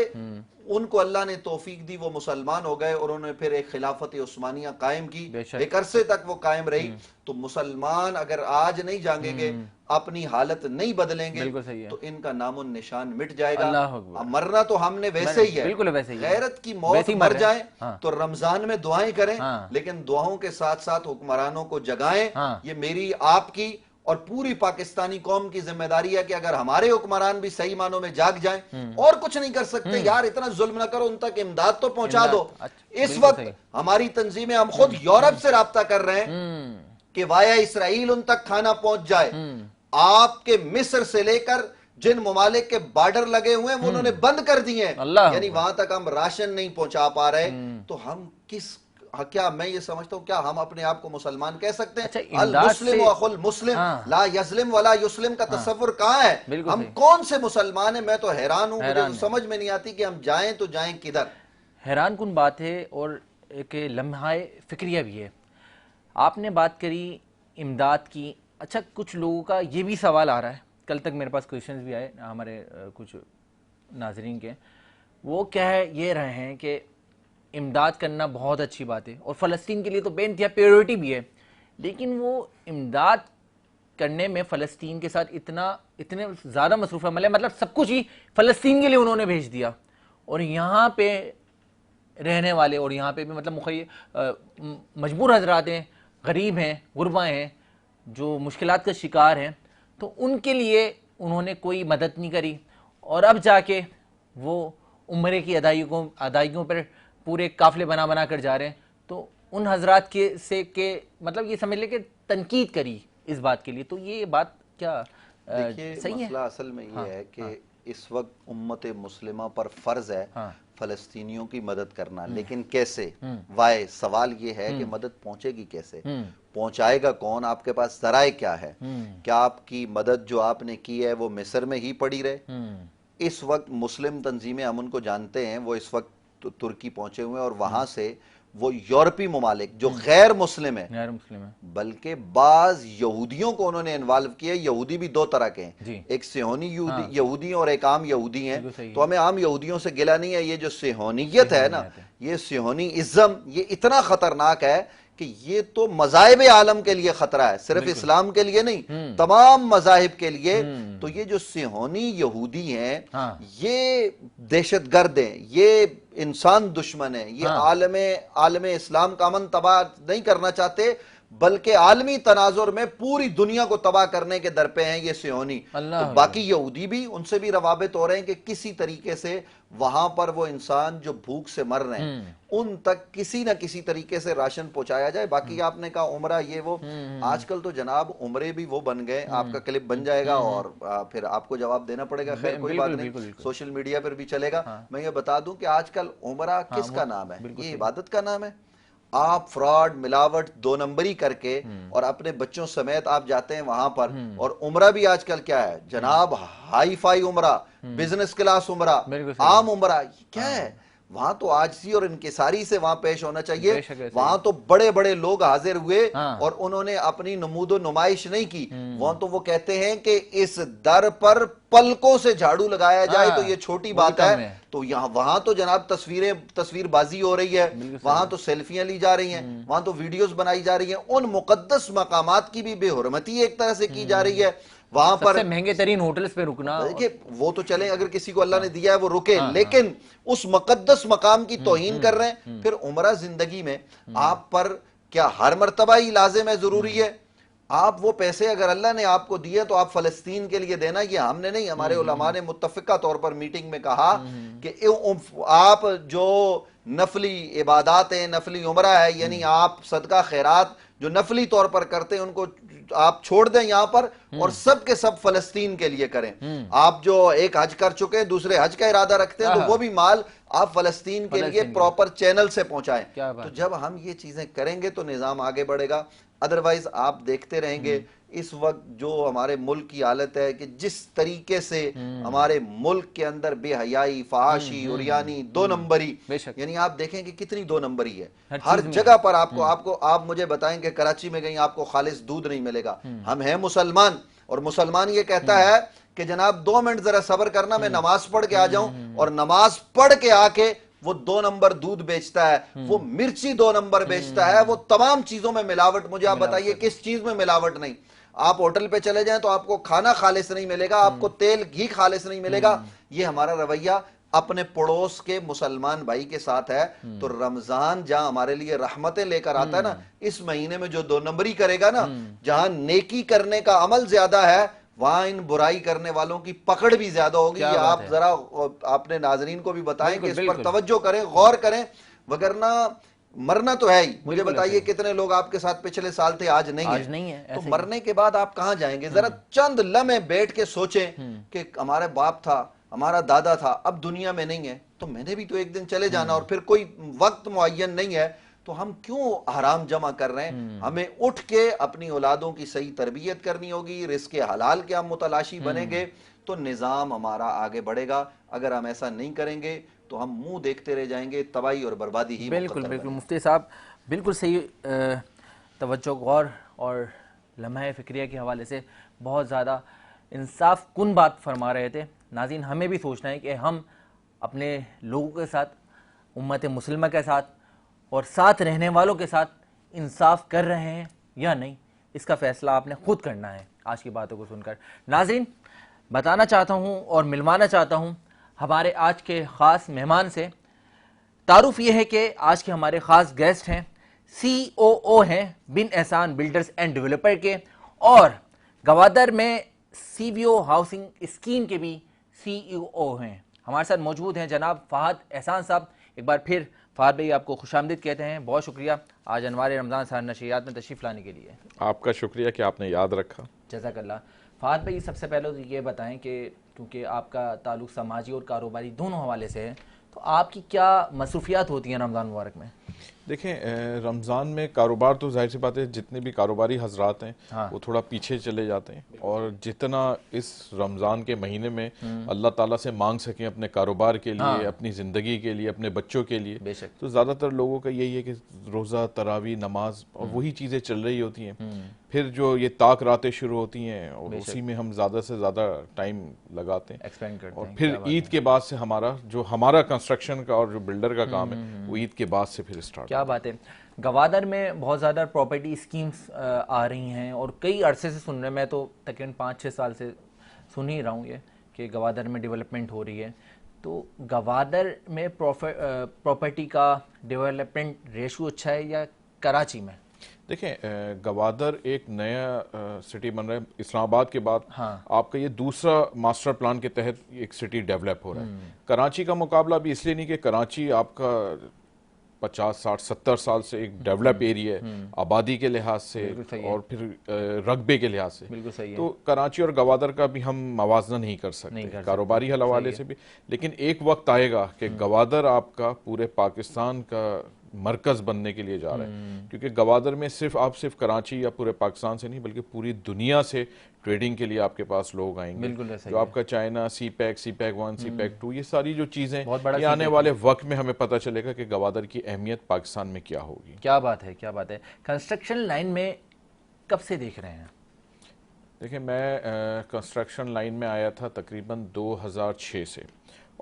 उनको अल्लाह ने तौफीक दी, वो मुसलमान हो गए और उन्होंने फिर एक खिलाफत उस्मानिया कायम की, बेशक। एक अरसे तक वो कायम रही। तो मुसलमान अगर आज नहीं जागेंगे, अपनी हालत नहीं बदलेंगे, बिल्कुल सही है। तो इनका नामो निशान मिट जाएगा। अल्लाह अकबर। मरना तो हमने वैसे ही है, बिल्कुल वैसे ही है। गैरत की मौत वैसे ही मर रहे जाए हैं। हाँ। तो रमजान में दुआएं करें, हाँ। लेकिन दुआओं के साथ साथ हुक्मरानों को जगाएं। हाँ। ये मेरी, आपकी और पूरी पाकिस्तानी कौम की जिम्मेदारी है कि अगर हमारे हुक्मरान भी सही मानों में जाग जाएं, और कुछ नहीं कर सकते यार, इतना जुल्म ना करो, उन तक इमदाद तो पहुंचा इमदाद, दो। अच्छा, इस बिल्कुल वक्त सही। हमारी तंजीमें, हम खुद यूरोप से राब्ता कर रहे हैं कि वाया इसराइल उन तक खाना पहुंच जाए। आपके मिस्र से लेकर जिन ममालिक के बॉर्डर लगे हुए हैं वो उन्होंने बंद कर दिए हैं, अल्लाह यानी वहां तक हम राशन नहीं पहुंचा पा रहे। तो हम क्या मैं ये समझता हूं, क्या हम अपने आप को मुसलमान कह सकते हैं? अच्छा, अल इमदाद मुस्लिम से- अखुल मुस्लिम हाँ। ला यस्लिम वला युस्लिम का तसव्वुर कहां है? बिल्कुल हम सही। कौन से मुसलमान हैं? मैं तो हैरान हूं, मुझे हैरान तो है। समझ में नहीं आती कि हम जाएं तो जाएं किधर। हैरान कुन बात है, और एक लम्हा फिक्रिया भी है। आपने बात करी इमदाद की। अच्छा, कुछ लोगों का ये भी सवाल आ रहा है, कल तक मेरे पास क्वेश्चंस भी आए हमारे कुछ नाजरीन के, वो क्या है, ये रहे हैं कि इमदाद करना बहुत अच्छी बात है और फ़लस्तीन के लिए तो बेइंतहा प्रायोरिटी भी है, लेकिन वो इमदाद करने में फ़लस्तीन के साथ इतने ज़्यादा मसरूफ़ अमल है, मतलब सब कुछ ही फ़लस्तीन के लिए उन्होंने भेज दिया, और यहाँ पे रहने वाले और यहाँ पे भी मतलब मजबूर हजरात हैं, गरीब हैं, गुरबा हैं, जो मुश्किलात का शिकार हैं, तो उनके लिए उन्होंने कोई मदद नहीं करी, और अब जाके वो उम्रे की अदायगियों पर पूरे काफ़िले बना कर जा रहे हैं। तो उन हजरात के मतलब ये समझ ले कि तनकीद करी इस बात के लिए, तो ये बात क्या देखिए, सही है? मसला असल में ये हाँ, है कि इस वक्त उम्मत मुस्लिमा पर फर्ज है हाँ। फलस्तीनियों की मदद करना, लेकिन कैसे? वाय सवाल ये है कि मदद पहुंचेगी कैसे, पहुंचाएगा कौन, आपके पास जराए क्या है? क्या आपकी मदद जो आपने की है वो मिस्र में ही पड़ी रहे? इस वक्त मुस्लिम तंजीमें, हम उनको जानते हैं, वो इस वक्त तुर्की पहुंचे हुए हैं, और वहां से वो यूरोपीय ममालिक जो गैर मुस्लिम है, गैर मुस्लिम है, बल्कि बाज यहूदियों को उन्होंने इन्वॉल्व किया। यहूदी भी दो तरह के जी। हैं, एक सेहोनी यहूदी और एक आम यहूदी हैं। बिल्कुल सही तो हमें आम यहूदियों से गिला नहीं है, ये जो सेहोनियत है ना, ये सेहोनी इज्म, ये इतना खतरनाक है कि ये तो मज़ाहिब आलम के लिए खतरा है, सिर्फ इस्लाम के लिए नहीं, तमाम मज़ाहिब के लिए। तो ये जो सेहोनी यहूदी हैं, हाँ। ये दहशतगर्द हैं, ये इंसान दुश्मन है, ये आलम इस्लाम का अमन तबाह नहीं करना चाहते, बल्कि आलमी तनाजुर में पूरी दुनिया को तबाह करने के दर पे हैं ये सियोनी। तो बाकी यहूदी भी, उनसे भी रवाबित हो रहे हैं कि किसी तरीके से वहां पर वो इंसान जो भूख से मर रहे हैं उन तक किसी ना किसी तरीके से राशन पहुंचाया जाए। बाकी आपने कहा उम्रा ये वो, आजकल तो जनाब उम्रे भी वो बन गए, आपका क्लिप बन जाएगा और फिर आपको जवाब देना पड़ेगा। खैर कोई बात नहीं, सोशल मीडिया पर भी चलेगा। मैं ये बता दूं कि आजकल उम्रा किसका नाम है? ये इबादत का नाम है। आप फ्रॉड, मिलावट, 2 नंबरी करके और अपने बच्चों समेत आप जाते हैं वहां पर, और उम्रा भी आजकल क्या है जनाब, हाई फाई उम्रा, बिजनेस क्लास उम्रा, आम उम्रा, क्या है? वहां तो आजिज़ी और इनकिसारी से वहां पेश होना चाहिए। बेशक ऐसे ही। वहां तो बड़े बड़े लोग हाजिर हुए हाँ। और उन्होंने अपनी नमूदो नुमाइश नहीं की। वहां तो वो कहते हैं कि इस दर पर पलकों से झाड़ू लगाया जाए हाँ, तो ये छोटी वो भी बात कम है। है। तो यहाँ वहां तो जनाब तस्वीरबाजी हो रही है, बिल्कुल सही वहां है। तो सेल्फियां ली जा रही हैं, वहां तो वीडियोस बनाई जा रही हैं, उन मुकद्दस मकामात की भी बेहुरमती एक तरह से की जा रही है। वहां पर सबसे महंगे तरीन होटल्स पे रुकना। देखिए वो तो चले, अगर किसी को अल्लाह ने दिया है वो रुके, हाँ, लेकिन उस मुकद्दस मकाम की तौहीन कर रहे हैं। फिर उम्रा जिंदगी में आप पर क्या हर मर्तबा ही लाजिम है, जरूरी है? आप वो पैसे अगर अल्लाह ने आपको दिए तो आप फलस्तीन के लिए देना, ये हमने नहीं, हमारे उलमा ने मुत्तफिका तौर पर मीटिंग में कहा कि आप जो नफली इबादात है, नफली उम्रा है, यानी आप सदका खैरात जो नफली तौर पर करते हैं उनको आप छोड़ दें यहां पर और सब के सब फलस्तीन के लिए करें। आप जो एक हज कर चुके हैं, दूसरे हज का इरादा रखते हैं, तो वो भी माल आप फलस्तीन के लिए प्रॉपर चैनल से पहुंचाएं। तो जब हम ये चीजें करेंगे तो निजाम आगे बढ़ेगा। अदरवाइज आप देखते रहेंगे इस वक्त जो हमारे मुल्क की हालत है कि जिस तरीके से हमारे मुल्क के अंदर बेहयाई, फहाशी, उरियानी, दो नंबरी, यानी आप देखें कि कितनी दो नंबरी है हर जगह पर। आप मुझे बताएं कि कराची में कहीं आपको खालिस दूध नहीं मिलेगा। हम हैं मुसलमान और मुसलमान ये कहता है कि जनाब 2 मिनट जरा सब्र करना, मैं नमाज पढ़ के आ जाऊं, और नमाज पढ़ के आके वो 2 नंबर दूध बेचता है, वो मिर्ची 2 नंबर बेचता है, वो तमाम चीजों में मिलावट। मुझे आप बताइए किस चीज में मिलावट नहीं? आप होटल पे चले जाएं तो आपको खाना खालिस नहीं मिलेगा, आपको तेल घी खालिस नहीं मिलेगा। ये हमारा रवैया अपने पड़ोस के मुसलमान भाई के साथ है। तो रमजान जहां हमारे लिए रहमतें लेकर आता है ना, इस महीने में जो 2 नंबरी करेगा ना, जहां नेकी करने का अमल ज्यादा है, वहां इन बुराई करने वालों की पकड़ भी ज्यादा होगी। ये आप जरा अपने नाजरीन को भी बताएं कि इस पर तवज्जो करें, गौर करें, वगरना मरना तो है ही। मुझे बताइए कितने लोग आपके साथ पिछले साल थे, आज नहीं है। तो मरने के बाद आप कहां जाएंगे? जरा चंद लम्हे बैठ के सोचें कि हमारे बाप था, हमारा दादा था, अब दुनिया में नहीं है, तो मैंने भी तो एक दिन चले जाना, और फिर कोई वक्त मुअय्यन नहीं है, तो हम क्यों हराम जमा कर रहे हैं? हमें उठ के अपनी औलादों की सही तरबियत करनी होगी, रिज़्क़े हलाल के हम मुतलाशी बनेंगे तो निज़ाम हमारा आगे बढ़ेगा। अगर हम ऐसा नहीं करेंगे तो हम मुंह देखते रह जाएंगे, तबाही और बर्बादी ही। बिल्कुल बिल्कुल मुफ्ती साहब, बिल्कुल सही तवज्जो, गौर और लम्हा फ़िक्रिया के हवाले से बहुत ज़्यादा इंसाफ कुन बात फरमा रहे थे। नाज़रीन, हमें भी सोचना है कि हम अपने लोगों के साथ, उम्मत मुस्लिमा के साथ और साथ रहने वालों के साथ इंसाफ कर रहे हैं या नहीं, इसका फ़ैसला आपने खुद करना है आज की बातों को सुनकर। नाज़रीन, बताना चाहता हूँ और मिलवाना चाहता हूँ हमारे आज के ख़ास मेहमान से। तारुफ ये है कि आज के हमारे ख़ास गेस्ट हैं, COO हैं बिन एहसान बिल्डर्स एंड डेवलपर के, और गवादर में CBO हाउसिंग स्कीम के भी CEO हैं। हमारे साथ मौजूद हैं जनाब फ़हद एहसान साहब। एक बार फिर फ़हद भाई आपको खुशामदीद कहते हैं, बहुत शुक्रिया आज अनवार रमज़ान सार नशरियात में तशरीफ़ लाने के लिए। आपका शुक्रिया कि आपने याद रखा। जज़ाकल्लाह। फ़हद भाई, सबसे पहले तो ये बताएं कि क्योंकि आपका ताल्लुक़ समाजी और कारोबारी दोनों हवाले से है, तो आपकी क्या मसरूफियात होती हैं रमज़ान मुबारक में? देखें, रमज़ान में कारोबार तो जाहिर सी बात है, जितने भी कारोबारी हजरात हैं वो थोड़ा पीछे चले जाते हैं, और जितना इस रमज़ान के महीने में अल्लाह ताला से मांग सकें अपने कारोबार के लिए, अपनी ज़िंदगी के लिए, अपने बच्चों के लिए, तो ज़्यादातर लोगों का यही है कि रोज़ा, तरावी, नमाज और वही चीज़ें चल रही होती हैं। फिर जो ये ताक रातें शुरू होती हैं और उसी में हम ज़्यादा से ज़्यादा टाइम लगाते हैं, एक्सपेंड करते और हैं। फिर ईद के बाद से हमारा कंस्ट्रक्शन का और जो बिल्डर का काम है वो ईद के बाद से फिर स्टार्ट। क्या बात है। गवादर में बहुत ज़्यादा प्रॉपर्टी स्कीम्स आ रही हैं और कई अरसे से सुन रहे, मैं तो तकरीबन 5-6 साल से सुन ही रहा हूँ ये कि गवादर में डेवलपमेंट हो रही है। तो गवादर में प्रॉपर्टी का डेवलपमेंट रेशो अच्छा है या कराची में? देखें, गवादर एक नया सिटी बन रहा है इस्लामाबाद के बाद। आपका ये दूसरा मास्टर प्लान के तहत एक सिटी डेवलप हो रहा है। कराची का मुकाबला भी इसलिए नहीं कि कराची आपका 50, 60, 70 साल से एक डेवलप एरिया है आबादी के लिहाज से और फिर रकबे के लिहाज से। बिल्कुल सही है। तो कराची और गवादर का भी हम मवाजना नहीं कर सकते कारोबारी हवाले से भी, लेकिन एक वक्त आएगा कि गवादर आपका पूरे पाकिस्तान का मरकज बनने के लिए जा रहा है, क्योंकि गवादर में सिर्फ कराची या पूरे पाकिस्तान से नहीं बल्कि पूरी दुनिया से ट्रेडिंग के लिए आपके पास लोग आएंगे। बिल्कुल ऐसा ही जो है। आपका चाइना सी पैक 1 सी पैक 2 ये सारी जो चीजें बहुत बड़ा ये आने वाले वक्त में हमें पता चलेगा कि गवादर की अहमियत पाकिस्तान में क्या होगी। क्या बात है, क्या बात है। कंस्ट्रक्शन लाइन में कब से देख रहे हैं? देखिए, मैं कंस्ट्रक्शन लाइन में आया था तकरीबन 2006 से,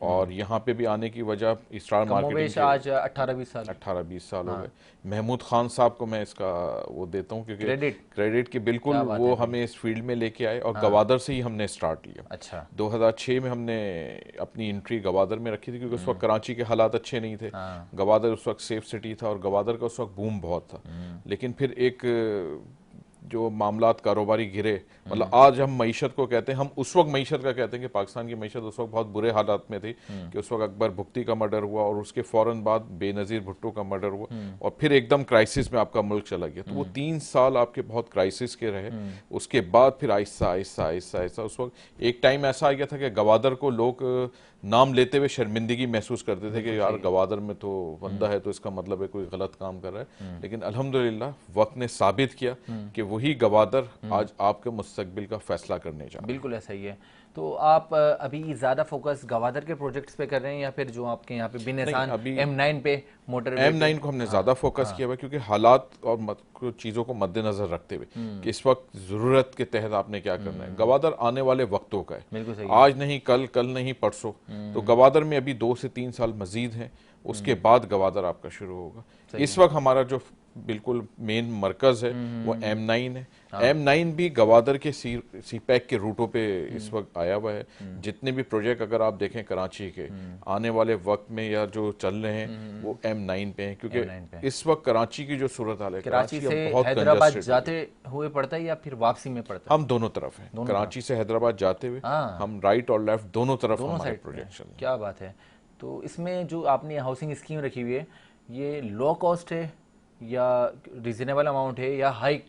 और यहाँ पे भी आने की वजह स्टार मार्केटिंग के आज 18-20 साल 18-20 साल हो गए। महमूद खान साहब को मैं इसका वो देता हूँ, क्योंकि क्रेडिट की बिल्कुल वो हमें इस फील्ड में लेके आए, और गवादर से ही हमने स्टार्ट लिया। अच्छा। 2006 में हमने अपनी एंट्री गवादर में रखी थी, क्योंकि उस वक्त कराची के हालात अच्छे नहीं थे। गवादर उस वक्त सेफ सिटी था और गवादर का उस वक्त बूम बहुत था। लेकिन फिर एक जो मामलात कारोबारी गिरे, मतलब आज हम मईशत को कहते हैं, हम उस वक्त मईशत का कहते हैं कि पाकिस्तान की मईशत उस वक्त बहुत बुरे हालात में थी, कि उस वक्त अकबर भुक्ती का मर्डर हुआ और उसके फौरन बाद बेनज़ीर भुट्टो का मर्डर हुआ, और फिर एकदम क्राइसिस में आपका मुल्क चला गया। तो वो 3 साल आपके बहुत क्राइसिस के रहे। उसके बाद फिर आहिस्ता आहिस्ता आहिस्ता आहिस्ता उस वक्त एक टाइम ऐसा आ गया था कि गवादर को लोग नाम लेते हुए शर्मिंदगी महसूस करते थे कि यार गवादर में तो बंदा है तो इसका मतलब है कोई गलत काम कर रहा है। लेकिन अल्हम्दुलिल्लाह वक्त ने साबित किया कि वही गवादर आज आपके मुस्तकबिल का फैसला करने जा रहा है। बिल्कुल ऐसा ही है। तो आप अभी ज़्यादा फोकस गवादर के प्रोजेक्ट्स पे कर रहे हैं या फिर जो आपके यहाँ पे बिन एहसान M9 पे मोटर M9 को हमने ज़्यादा फोकस किया हुआ, क्योंकि हालात और चीज़ों को मद्देनजर रखते हुए कि इस वक्त ज़रूरत के तहत आपने क्या करना है। गवादर आने वाले वक्तों का है, बिल्कुल सही, आज नहीं कल, कल नहीं परसों। तो गवादर में अभी 2 से 3 साल मजीद हैं, उसके बाद गवादर आपका शुरू होगा। इस वक्त हमारा जो बिल्कुल मेन मरकज है वो M9 है। M9 भी गवादर के सी पैक के रूटों पे इस वक्त आया हुआ है। जितने भी प्रोजेक्ट अगर आप देखें कराची के आने वाले वक्त में या जो चल रहे हैं वो M9 पे हैं, क्योंकि इस वक्त कराची की जो सूरत हाल है, कराची से हैदराबाद जाते हुए पड़ता है या फिर वापसी में पड़ता है? हम दोनों तरफ हैं, कराची से हैदराबाद जाते हुए हम राइट और लेफ्ट दोनों तरफ हमारे प्रोजेक्ट चल रहे हैं। क्या बात है। तो इसमें जो आपने हाउसिंग स्कीम रखी हुई है ये लो कॉस्ट है या रीजनेबल अमाउंट है या हाई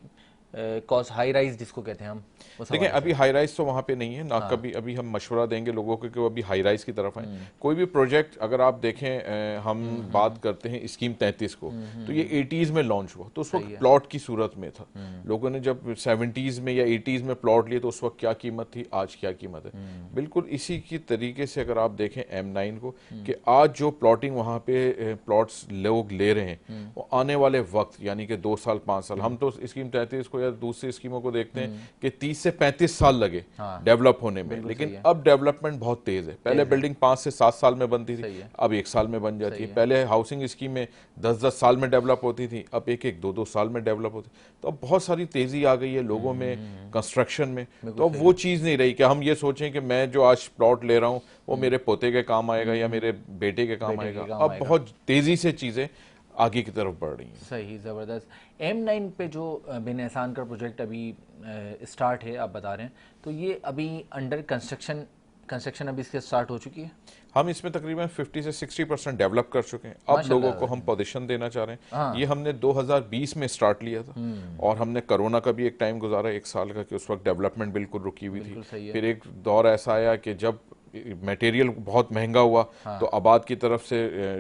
कॉस्ट, हाई राइज जिसको कहते हैं हम? देखिए, अभी हाई राइज तो वहाँ पे नहीं है ना। कभी अभी हम मशवरा देंगे लोगों को कि वो अभी हाई राइज की तरफ आए। कोई भी प्रोजेक्ट अगर आप देखें, हम बात करते हैं स्कीम 33 को, तो ये 80s में लॉन्च हुआ, तो उस वक्त प्लॉट की सूरत में था। लोगों ने जब 70s में या 80s में प्लॉट लिए तो उस वक्त क्या कीमत थी, आज क्या कीमत है। बिल्कुल इसी की तरीके से अगर आप देखें M9 को, कि आज जो प्लॉटिंग वहाँ पे प्लॉट्स लोग ले रहे हैं वो आने वाले वक्त यानी कि 2 साल 5 साल, हम तो स्कीम 33 को या दूसरी स्कीमों को देखते हैं कि 30 से 35 साल लगे डेवलप होने में। लेकिन अब डेवलपमेंट बहुत तेज है। पहले बिल्डिंग 5 से 7 साल में बनती थी, अब 1 साल में बन जाती है। पहले हाउसिंग स्कीम में 10-10 साल में डेवलप होती थी, अब 1-1, 2-2 साल में डेवलप होती। तो अब बहुत सारी तेजी आ गई है लोगों में कंस्ट्रक्शन में। तो अब वो चीज़ नहीं रही कि हम ये सोचें कि मैं जो आज प्लॉट ले रहा हूँ वो मेरे पोते के काम आएगा या मेरे बेटे के काम आएगा। अब बहुत तेजी से चीज़ें आगे की तरफ बढ़ रही हैं। सही, ज़बरदस्त। M9 पे जो बिन एहसान का प्रोजेक्ट अभी स्टार्ट है आप बता रहे हैं, तो ये अभी अंडर कंस्ट्रक्शन अभी इसके स्टार्ट हो चुकी है? हम इसमें तकरीबन 50 से 60% डेवलप कर चुके हैं। अब लोगों को हम पोजीशन देना चाह रहे हैं। ये हमने 2020 में स्टार्ट लिया था और हमने कोरोना का भी एक टाइम गुजारा 1 साल का, कि उस वक्त डेवलपमेंट बिल्कुल रुकी हुई थी। फिर एक दौर ऐसा आया कि जब मटेरियल बहुत महंगा हुआ तो आबाद की तरफ से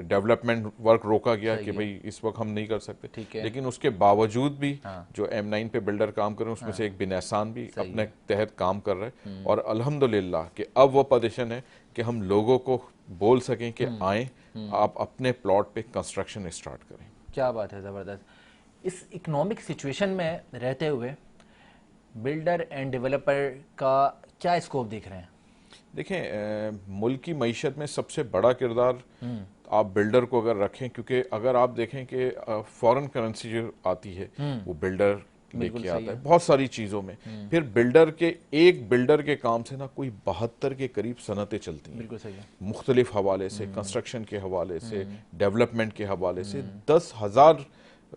डेवलपमेंट वर्क रोका गया कि भाई इस वक्त हम नहीं कर सकते। लेकिन उसके बावजूद भी जो M9 पे बिल्डर काम कर रहे हैं उसमें से एक बिन एहसान भी अपने तहत काम कर रहा है। और अल्हम्दुलिल्लाह कि अब वो पोजीशन है कि हम लोगों को बोल सकें कि आएँ, आप अपने प्लॉट पे कंस्ट्रक्शन स्टार्ट करें। क्या बात है, ज़बरदस्त। इस इकोनॉमिक सिचुएशन में रहते हुए बिल्डर एंड डेवलपर का क्या स्कोप देख रहे हैं? देखें, मुल्क की मईशत में सबसे बड़ा किरदार आप बिल्डर को अगर रखें, क्योंकि अगर आप देखें कि फॉरेन करेंसी जो आती है वो बिल्डर लेके आता है बहुत सारी चीज़ों में। फिर एक बिल्डर के काम से ना कोई 72 के करीब सनतें चलती हैं। बिल्कुल सही है। मुख्तलिफ हवाले से, कंस्ट्रक्शन के हवाले से, डेवलपमेंट के हवाले से 10,000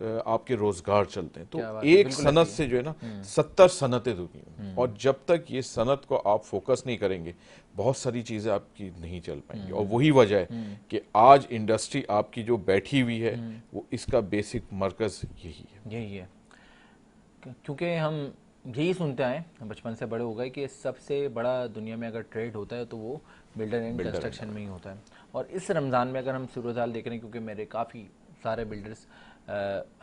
आपके रोजगार चलते हैं। तो एक सनत से जो है ना 70 सनतें दुखी हैं। और जब तक ये सनत को आप फोकस नहीं करेंगे बहुत सारी चीज़ें आपकी नहीं चल पाएंगी। और वही वजह है कि आज इंडस्ट्री आपकी जो बैठी हुई है वो इसका बेसिक मरकज़ यही है। क्योंकि हम यही सुनते आए बचपन से बड़े हो गए कि सबसे बड़ा दुनिया में अगर ट्रेड होता है तो वो बिल्डर एंड कंस्ट्रक्शन में ही होता है। और इस रमज़ान में अगर हम सूरत हाल देख रहे हैं, क्योंकि मेरे काफ़ी सारे बिल्डर्स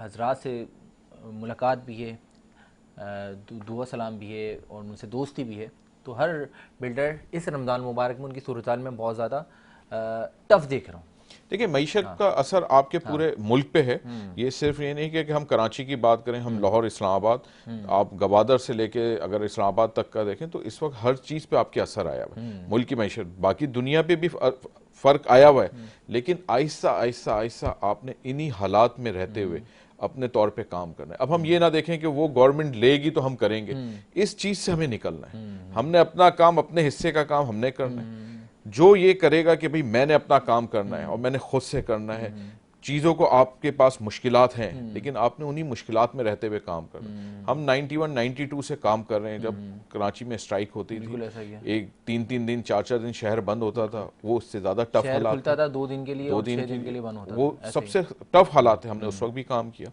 हजरात से मुलाकात भी है, दुआ सलाम भी है और उनसे दोस्ती भी है। तो हर बिल्डर इस रमज़ान मुबारक में उनकी सूरत हाल में बहुत ज़्यादा टफ देख रहा हूँ। देखिए मईशत का असर आपके पूरे मुल्क पे है। ये सिर्फ ये नहीं कि हम कराची की बात करें, हम लाहौर, इस्लामाबाद, आप गवादर से लेके अगर इस्लामाबाद तक का देखें तो इस वक्त हर चीज़ पे आपके असर आया हुआ है। मुल्क की मईशत, बाकी दुनिया पे भी फ़र्क आया हुआ है, लेकिन आहिस्ता आहिस्ता आहिस्ता आपने इन्हीं हालात में रहते हुए अपने तौर पे काम करना है। अब हम ये ना देखें कि वो गवर्नमेंट लेगी तो हम करेंगे, इस चीज़ से हमें निकलना है। हमने अपना काम, अपने हिस्से का काम हमने करना है। जो ये करेगा कि भाई मैंने अपना काम करना है और मैंने खुद से करना है, चीज़ों को आपके पास मुश्किलात हैं लेकिन आपने उन्हीं मुश्किलात में रहते हुए काम करना है। हम 91 92 से काम कर रहे हैं, जब कराची में स्ट्राइक होती थी, एक 3-3 दिन 4-4 दिन शहर बंद होता था, वो उससे ज़्यादा टफ हालात खुलता था 2 दिन के लिए, 2 और दिन 6 दिन के लिए बंद होता था, वो सबसे टफ हालात है। हमने उस वक्त भी काम किया,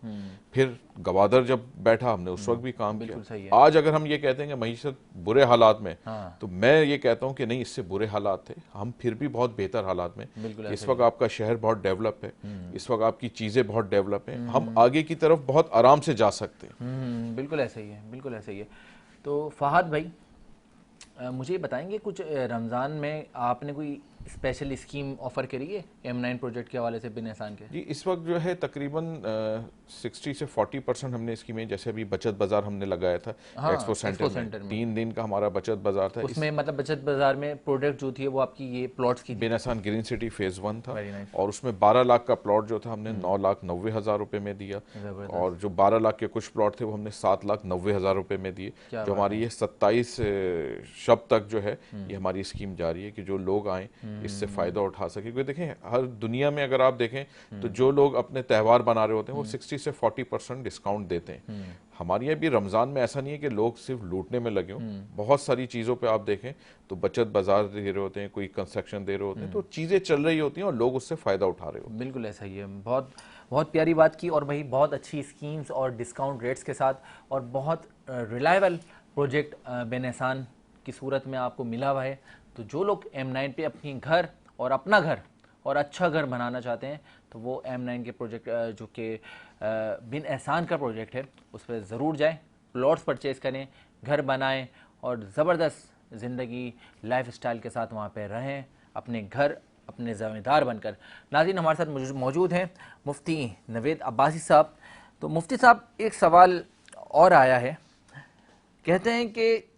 फिर गवादर जब बैठा हमने उस वक्त भी काम किया। आज अगर हम ये कहते हैं कि मईशत बुरे हालात में, तो मैं ये कहता हूँ कि नहीं, इससे बुरे हालात थे, हम फिर भी बहुत बेहतर हालात में। इस वक्त आपका शहर बहुत डेवलप है, इस वक्त आपकी चीज़ें बहुत डेवलप हैं, हम आगे की तरफ बहुत आराम से जा सकते हैं। बिल्कुल ऐसा ही है, बिल्कुल ऐसा ही है। तो फहद भाई, मुझे बताएंगे कुछ रमज़ान में आपने कोई स्पेशल स्कीम ऑफर करी है M9 प्रोजेक्ट के हवाले से बिन एहसान के? जी, इस वक्त जो है तकरीबन 60 से 40% हमने स्कीमें, जैसे अभी बचत बाजार हमने लगाया था एक्सपो सेंटर में, 3 दिन का हमारा बचत बाजार था। उसमें मतलब बचत बाजार में प्रोडक्ट जो थी वो आपकी ये प्लॉट्स की बिन एहसान ग्रीन सिटी फेज़ 1 था, और उसमें 12 लाख का प्लॉट जो था हमने 9,90,000 रुपये में दिया, और जो 12 लाख के कुछ प्लॉट थे वो हमने 7,90,000 रुपये में दिए। जो हमारी ये 27 शब तक जो है ये हमारी स्कीम जारी है कि जो लोग आए इससे फ़ायदा उठा सके। क्योंकि देखें हर दुनिया में अगर आप देखें तो जो लोग अपने त्यौहार बना रहे होते हैं वो 60 से 40% डिस्काउंट देते हैं। हमारे यहाँ भी रमज़ान में ऐसा नहीं है कि लोग सिर्फ लूटने में लगे हों, बहुत सारी चीज़ों पे आप देखें तो बचत बाजार दे रहे होते हैं, कोई कंस्ट्रक्शन दे रहे होते हैं, तो चीज़ें चल रही होती हैं और लोग उससे फ़ायदा उठा रहे होते हैं। बिल्कुल ऐसा ही है। बहुत बहुत प्यारी बात की, और भाई बहुत अच्छी स्कीम्स और डिस्काउंट रेट्स के साथ, और बहुत रिलायबल प्रोजेक्ट बिन एहसान की सूरत में आपको मिला हुआ है। तो जो लोग M9 पे अपनी घर और अपना घर और अच्छा घर बनाना चाहते हैं तो वो M9 के प्रोजेक्ट जो कि बिन एहसान का प्रोजेक्ट है उस पर ज़रूर जाएं, प्लॉट्स परचेज़ करें, घर बनाएं और ज़बरदस्त ज़िंदगी लाइफ स्टाइल के साथ वहाँ पे रहें, अपने घर अपने ज़िम्मेदार बनकर। नाज़रीन, हमारे साथ मौजूद हैं मुफ्ती नवेद अब्बासी साहब। तो मुफ्ती साहब, एक सवाल और आया है, कहते हैं कि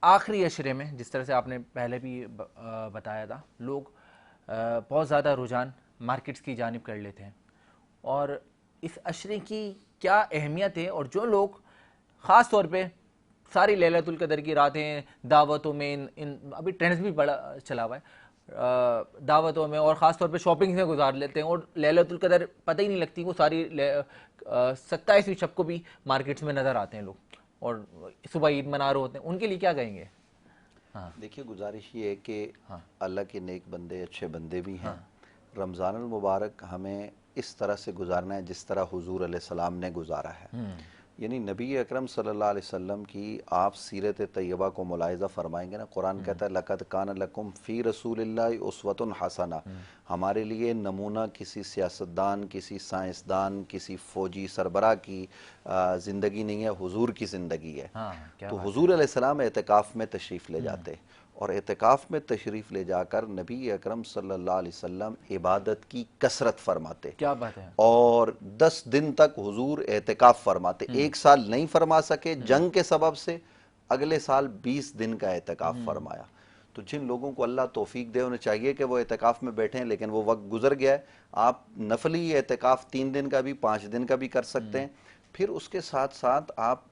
आखिरी अशरे में, जिस तरह से आपने पहले भी बताया था, लोग बहुत ज़्यादा रुझान मार्केट्स की जानिब कर लेते हैं, और इस अशरे की क्या अहमियत है, और जो लोग ख़ास तौर पे सारी लैलतुल कदर की रातें दावतों में, इन अभी ट्रेंड्स भी बड़ा चला हुआ है, दावतों में और ख़ास तौर पे शॉपिंग में गुजार लेते हैं, और लैलतुल कदर पता ही नहीं लगती, वो सारी 27वीं शब को भी मार्केट्स में नज़र आते हैं लोग, और सुबह ईद मना रहे होते हैं, उनके लिए क्या कहेंगे? हाँ, देखिए गुजारिश ये है कि अल्लाह के नेक बंदे, अच्छे बंदे भी हैं। रमज़ान अल मुबारक हमें इस तरह से गुजारना है जिस तरह हुजूर अलैहिस्सलाम ने गुजारा है। यानी नबी अकरम सल्लल्लाहु अलैहि वसल्लम की आप सीरत तैयबा को मुलाहिज़ा फरमाएंगे ना, कुरान कहता है लक़द कान लकुम फ़ी रसूलिल्लाहि उस्वतुन हसना, हमारे लिए नमूना किसी सियासतदान, किसी साइंसदान, किसी फ़ौजी सरबराह की ज़िंदगी नहीं है, हुजूर की ज़िंदगी है। तो हुजूर अलैहिस्सलाम एतिकाफ़ में तशरीफ़ ले जाते, और एतिकाफ़ में तशरीफ़ ले जाकर नबी अकरम सल्लल्लाहु अलैहि वसल्लम इबादत की कसरत फरमाते। क्या बात है। और 10 दिन तक हुजूर एतिकाफ़ फरमाते। एक साल नहीं फरमा सके जंग के सबब से, अगले साल 20 दिन का एतिकाफ़ फरमाया। तो जिन लोगों को अल्लाह तौफीक दे उन्हें चाहिए कि वो एतिकाफ़ में बैठें, लेकिन वो वक्त गुजर गया है। आप नफली एतिकाफ़ 3 दिन का भी 5 दिन का भी कर सकते हैं। फिर उसके साथ साथ आप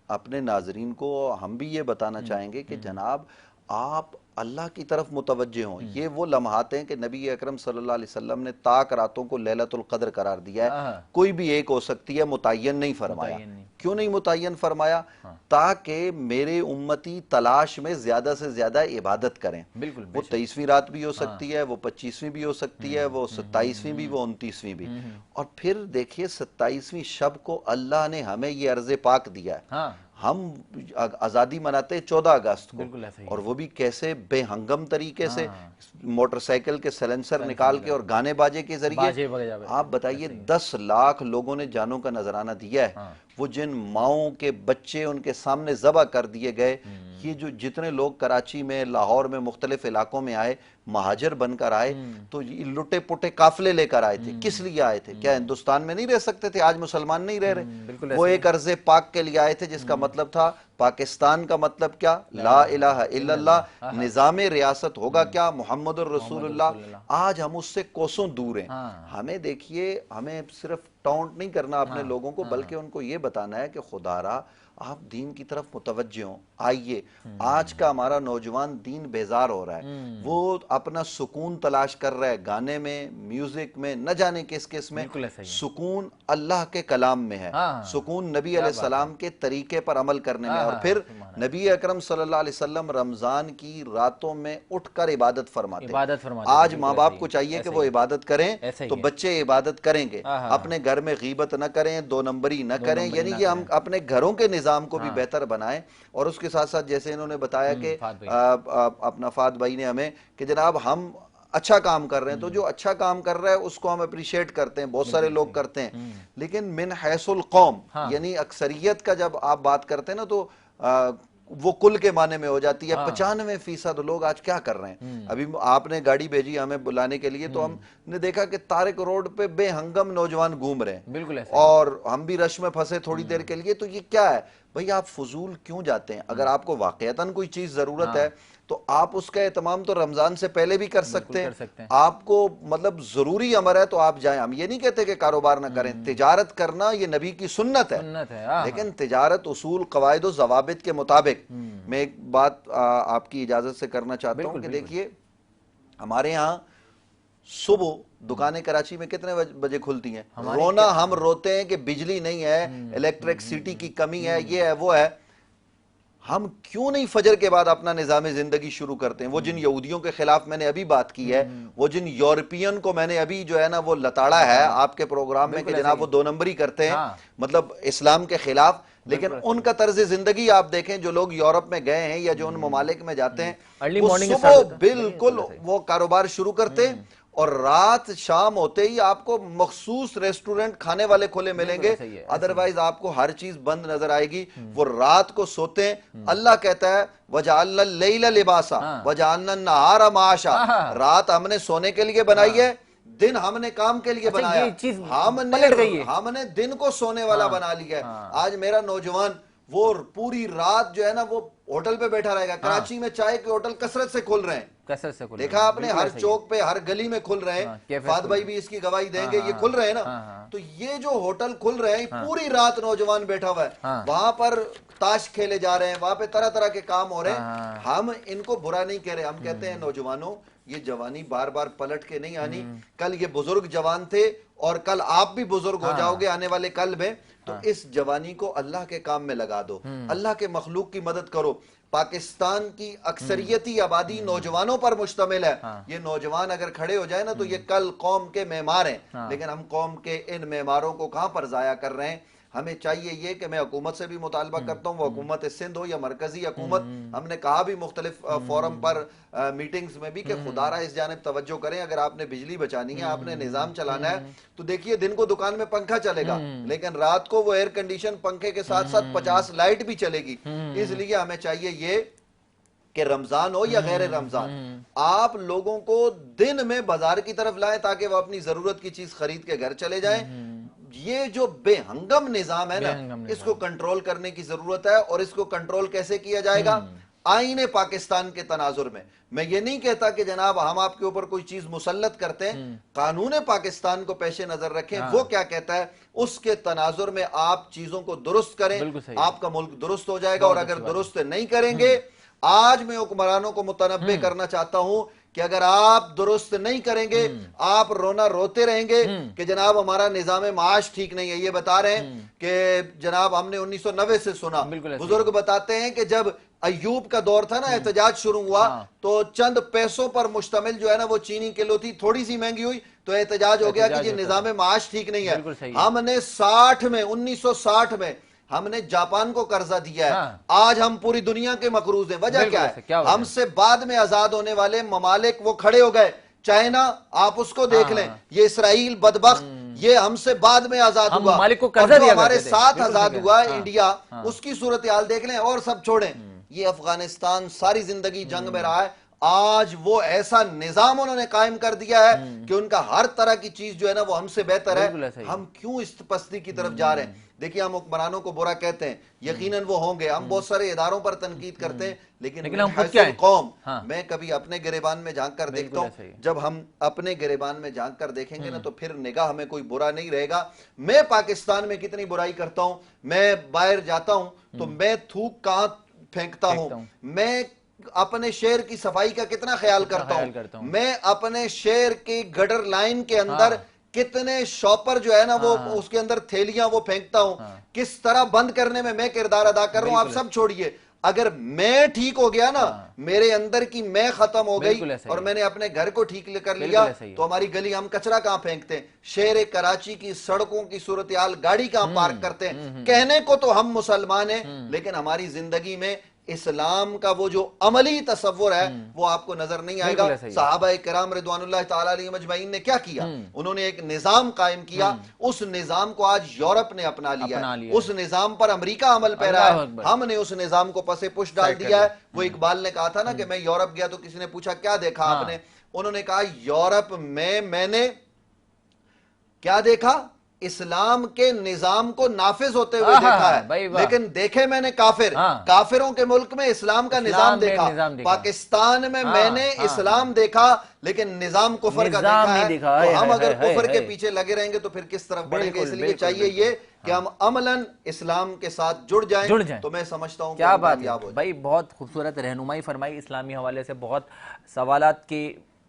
अपने नाजरीन को, हम भी ये बताना चाहेंगे कि जनाब आप अल्लाह की तरफ मुतवज्जे हों। ये वो लम्हात हैं कि नबी अकरम सल्लल्लाहु अलैहि वसल्लम ने ताक रातों को लैलतुल कद्र करार दिया है, कोई भी एक हो सकती है, मुतय्यन नहीं फरमाया। क्यों नहीं मुतय्यन फरमाया? ताकि मेरे उम्मती तलाश में ज्यादा से ज्यादा इबादत करें। बिल्कुल, वो 23वीं रात भी हो सकती है, वो 25वीं भी हो सकती है, वो 27वीं भी, वो 29वीं भी। और फिर देखिए 27वीं शब को अल्लाह ने हमें ये अर्ज़ पाक दिया है। हम आज़ादी मनाते 14 अगस्त बिल्कुल को, ऐसे ही और वो भी कैसे बेहंगम तरीके से मोटरसाइकिल के सलेंसर निकाल के और गाने बाजे के बाजे जरिए। वगैरह आप बताइए 10 लाख लोगों ने जानों का नजराना दिया है। वो जिन माओं के बच्चे उनके सामने जबा कर दिए गए, ये जो जितने लोग कराची में, लाहौर में, मुख्तलिफ इलाकों में आए, महाजर बनकर आए, तो ये लुटे पुटे काफिले लेकर आए थे। किस लिए आए थे? क्या हिंदुस्तान में नहीं रह सकते थे? आज मुसलमान नहीं रह रहे। वो एक अर्ज़े पाक के लिए आए थे जिसका मतलब था पाकिस्तान का मतलब क्या? ला इलाहा इल्लल्लाह। निज़ामे रियासत होगा क्या? मुहम्मदुर रसूलुल्लाह। आज हम उससे कोसों दूर हैं। हमें देखिए, हमें सिर्फ टॉन्ट नहीं करना अपने लोगों को, बल्कि उनको ये बताना है कि खुदारा आप दीन की तरफ मुतवज्जे हो, आइए। आज का हमारा नौजवान दीन बेजार हो रहा है, वो अपना सुकून तलाश कर रहा है गाने में, म्यूजिक में, न जाने किस किस में। सुकून अल्लाह के कलाम में है, सुकून नबी अलैहिस्सलाम के तरीके पर अमल करने में। और फिर नबी अकरम सल्लल्लाहु अलैहि वसल्लम रमजान की रातों में उठकर इबादत फरमाते। आज माँ बाप को चाहिए कि वो इबादत करें, तो बच्चे इबादत करेंगे। अपने घर में गीबत न करें, दो नंबरी न करें, यानी कि हम अपने घरों के निजाम को भी बेहतर बनाएं। और उसके साथ साथ जैसे इन्होंने बताया कि अपना फाद भाई ने हमें कि जनाब हम अच्छा काम कर रहे हैं, तो जो अच्छा काम कर रहा है उसको हम अप्रिशिएट करते हैं, बहुत सारे लोग करते हैं। लेकिन मिन हैसुल कौम, यानी अक्सरियत का जब आप बात करते हैं ना, तो वो कुल के माने में हो जाती है। 95% लोग आज क्या कर रहे हैं? अभी आपने गाड़ी भेजी हमें बुलाने के लिए, तो हमने देखा कि तारिक रोड पे बेहंगम नौजवान घूम रहे हैं, बिल्कुल ऐसे। और हम भी रश में फंसे थोड़ी देर के लिए। तो ये क्या है भाई? आप फजूल क्यों जाते हैं? अगर आपको वाकईतन कोई चीज जरूरत है, तो आप उसका एहतमाम तो रमजान से पहले भी कर सकते हैं। आपको मतलब जरूरी अमर है तो आप जाएं। हम ये नहीं कहते कि कारोबार ना करें, तिजारत करना ये नबी की सुन्नत है, लेकिन तिजारत उसूल, कवायद और जवाबित के मुताबिक। मैं एक बात आपकी इजाजत से करना चाहता हूं कि देखिए, हमारे यहाँ सुबह दुकानें कराची में कितने बजे खुलती हैं? रोना हम रोते हैं कि बिजली नहीं है, इलेक्ट्रिसिटी की कमी है, ये है, वो है। हम क्यों नहीं फजर के बाद अपना निजाम जिंदगी शुरू करते हैं? वो जिन यहूदियों के खिलाफ मैंने अभी बात की है, वो जिन यूरोपियन को मैंने अभी जो है ना वो लताड़ा है आपके प्रोग्राम में कि जनाब वो दो नंबरी करते हैं, मतलब इस्लाम के खिलाफ। लेकिन उनका तर्ज जिंदगी आप देखें, जो लोग यूरोप में गए हैं या जो उन ममालिक में जाते हैं, वो सुबह बिल्कुल वो कारोबार शुरू करते हैं, और रात शाम होते ही आपको मखसूस रेस्टोरेंट खाने वाले खुले मिलेंगे, अदरवाइज आपको हर चीज बंद नजर आएगी। वो रात को सोते हैं। अल्लाह कहता है वजअलना लैला लिबासा वजअलना नहारा माशा, रात हमने सोने के लिए बनाई है, दिन हमने काम के लिए बनाया। हमने दिन को सोने वाला बना लिया है। आज मेरा नौजवान वो पूरी रात जो है ना वो होटल पे बैठा रहेगा। कराची में चाय के होटल कसरत से खुल रहे हैं, देखा आपने, हर चौक पे, हर गली में खुल रहे हैं। फाद भाई भी इसकी गवाही देंगे, ये खुल रहे हैं ना। तो ये जो होटल खुल रहे हैं, पूरी रात नौजवान बैठा हुआ है, वहां पर ताश खेले जा रहे हैं, वहां पे तरह तरह के काम हो रहे हैं। हम इनको बुरा नहीं कह रहे, हम कहते हैं नौजवानों, ये जवानी बार बार पलट के नहीं आनी। कल ये बुजुर्ग जवान थे और कल आप भी बुजुर्ग हो जाओगे आने वाले कल में। तो इस जवानी को अल्लाह के काम में लगा दो, अल्लाह के मखलूक की मदद करो। पाकिस्तान की अक्सरियती आबादी नौजवानों पर मुश्तमिल है। ये नौजवान अगर खड़े हो जाए ना, तो ये कल कौम के मेमार हैं। लेकिन हम कौम के इन मेमारों को कहां पर जाया कर रहे हैं? हमें चाहिए ये कि मैं हुकूमत से भी मुतालबा करता हूँ, वो हुकूमत सिंध हो या मरकजी हुकूमत। हमने कहा भी मुख्तलिफ फोरम पर, मीटिंग्स में भी, कि खुदारा इस जानिब तवज्जो करें। अगर आपने बिजली बचानी है, आपने निजाम चलाना है, तो देखिए दिन को दुकान में पंखा चलेगा, लेकिन रात को वो एयर कंडीशन पंखे के साथ साथ 50 लाइट भी चलेगी। इसलिए हमें चाहिए ये कि रमजान हो या गैर रमजान, आप लोगों को दिन में बाजार की तरफ लाएं ताकि वो अपनी जरूरत की चीज खरीद के घर चले जाएं। ये जो बेहंगम निजाम है ना, इसको कंट्रोल करने की जरूरत है। और इसको कंट्रोल कैसे किया जाएगा? आईने पाकिस्तान के तनाजुर में। मैं ये नहीं कहता कि जनाब हम आपके ऊपर कोई चीज मुसल्लत करते हैं, कानून पाकिस्तान को पेशे नजर रखें। वो क्या कहता है, उसके तनाजुर में आप चीजों को दुरुस्त करें, आपका मुल्क दुरुस्त हो जाएगा। और अगर दुरुस्त नहीं करेंगे, आज मैं हुक्मरानों को मुतनब्बे करना चाहता हूं कि अगर आप दुरुस्त नहीं करेंगे, आप रोना रोते रहेंगे कि जनाब हमारा निजाम माश ठीक नहीं है। ये बता रहे हैं कि जनाब हमने 1990 से सुना, बुजुर्ग बताते हैं कि जब अयूब का दौर था ना, एहतजाज शुरू हुआ, तो चंद पैसों पर मुश्तमिल जो है ना वो चीनी किलो थी, थोड़ी सी महंगी हुई तो एहतजाज हो गया कि ये निजाम माश ठीक नहीं है। हमने 1960 में हमने जापान को कर्जा दिया है। हाँ। आज हम पूरी दुनिया के मकरूज हैं। वजह बिल्कुल क्या ऐसे, है? क्या वजह है? हमसे बाद में आजाद होने वाले ममालिक वो खड़े हो गए। चाइना आप उसको देख हाँ, लें, हाँ। ये इसराइल बदबख्त, ये हमसे बाद में आजाद हम हुआ। ममालिक को और कर्जा जो दिया हमारे करते थे। साथ बिल्कुल आजाद ठीक है। हुआ हाँ, इंडिया, हाँ। उसकी सूरत हाल देख लें और सब छोड़ें। ये अफगानिस्तान सारी जिंदगी जंग में रहा है। आज वो ऐसा निजाम उन्होंने कायम कर दिया है कि उनका हर तरह की चीज जो है ना वो हमसे बेहतर बिल्कुल ऐसा है। ही। हम क्यों इस पस्ती की तरफ जा रहे हैं? देखिए, हम हुक्मरानों को बुरा कहते हैं, यकीनन वो होंगे। हम बहुत सारे इदारों पर तनकीद करते हैं, लेकिन हम खुद क्या हैं? कौम, हाँ। मैं कभी अपने गिरेबान में झांक कर देखता बिल्कुल ऐसा ही हूँ। है। जब हम अपने गिरेबान में झांक कर देखेंगे ना, तो फिर निगाह हमें कोई बुरा नहीं रहेगा। मैं पाकिस्तान में कितनी बुराई करता हूँ, मैं बाहर जाता हूँ तो मैं थूक कहाँ फेंकता हूँ, मैं अपने शहर की सफाई का कितना ख्याल करता हूँ, मैं अपने शहर की गटर लाइन के अंदर कितने शॉपर जो है ना वो उसके अंदर थैलियां वो फेंकता हूं, किस तरह बंद करने में मैं किरदार अदा कर रहा हूं। आप सब छोड़िए, अगर मैं ठीक हो गया ना, मेरे अंदर की मैं खत्म हो गई और मैंने अपने घर को ठीक कर लिया, तो हमारी गली, हम कचरा कहां फेंकते हैं? शहर कराची की सड़कों की सूरत हाल, गाड़ी कहां पार्क करते हैं? कहने को तो हम मुसलमान हैं, लेकिन हमारी जिंदगी में इस्लाम का वो जो अमली तसव्वुर है वो आपको नजर नहीं आएगा। सहाबा किराम रिदवानुल्लाह ताला अलैहिम अजमईन ने क्या किया? उन्होंने एक निजाम कायम किया। उस निजाम को आज यूरोप ने अपना लिया है। उस निजाम पर अमेरिका अमल पैरा है। हमने उस निजाम को पसे पुश डाल दिया है। वो इकबाल ने कहा था ना कि मैं यूरोप गया तो किसी ने पूछा क्या देखा आपने? उन्होंने कहा यूरोप में मैंने क्या देखा? इस्लाम के निजाम को नाफिज होते हुए देखा है, लेकिन देखे मैंने काफिर, काफिरों के मुल्क में इस्लाम का निजाम देखा। पाकिस्तान में मैंने इस्लाम देखा, लेकिन निजाम कुफर का देखा है। तो हम अगर कुफर के पीछे लगे रहेंगे तो फिर किस तरफ बढ़ेंगे? इसलिए चाहिए ये कि हम अमलन इस्लाम के साथ जुड़ जाएं। तो मैं समझता हूँ क्या बात है भाई, बहुत खूबसूरत रहनुमाई फरमाई इस्लामी हवाले से, बहुत सवालात के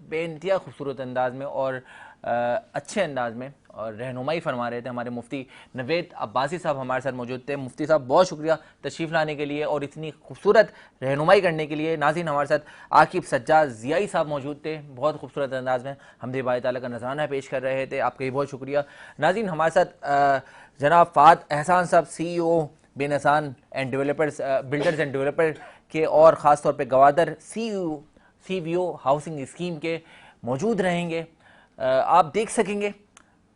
बेइंतहा खूबसूरत अंदाज में और अच्छे अंदाज में और रहनुमाई फरमा रहे थे। हमारे मुफ्ती नवेद अब्बासी साहब हमारे साथ मौजूद थे। मुफ्ती साहब बहुत शुक्रिया तशरीफ़ लाने के लिए और इतनी खूबसूरत रहनुमाई करने के लिए। नाज़रीन, हमारे साथ आकिब सज्जाद ज़ियाई साहब मौजूद थे, बहुत खूबसूरत अंदाज में हमदे बारी ताला का नजराना पेश कर रहे थे। आपका भी बहुत शुक्रिया। नाज़रीन, हमारे साथ जनाब फ़ाद एहसान साहब, CEO बिन एहसान and developers, builders and developer के और ख़ास तौर पर गवादर CVO हाउसिंग स्कीम के मौजूद रहेंगे। आप देख सकेंगे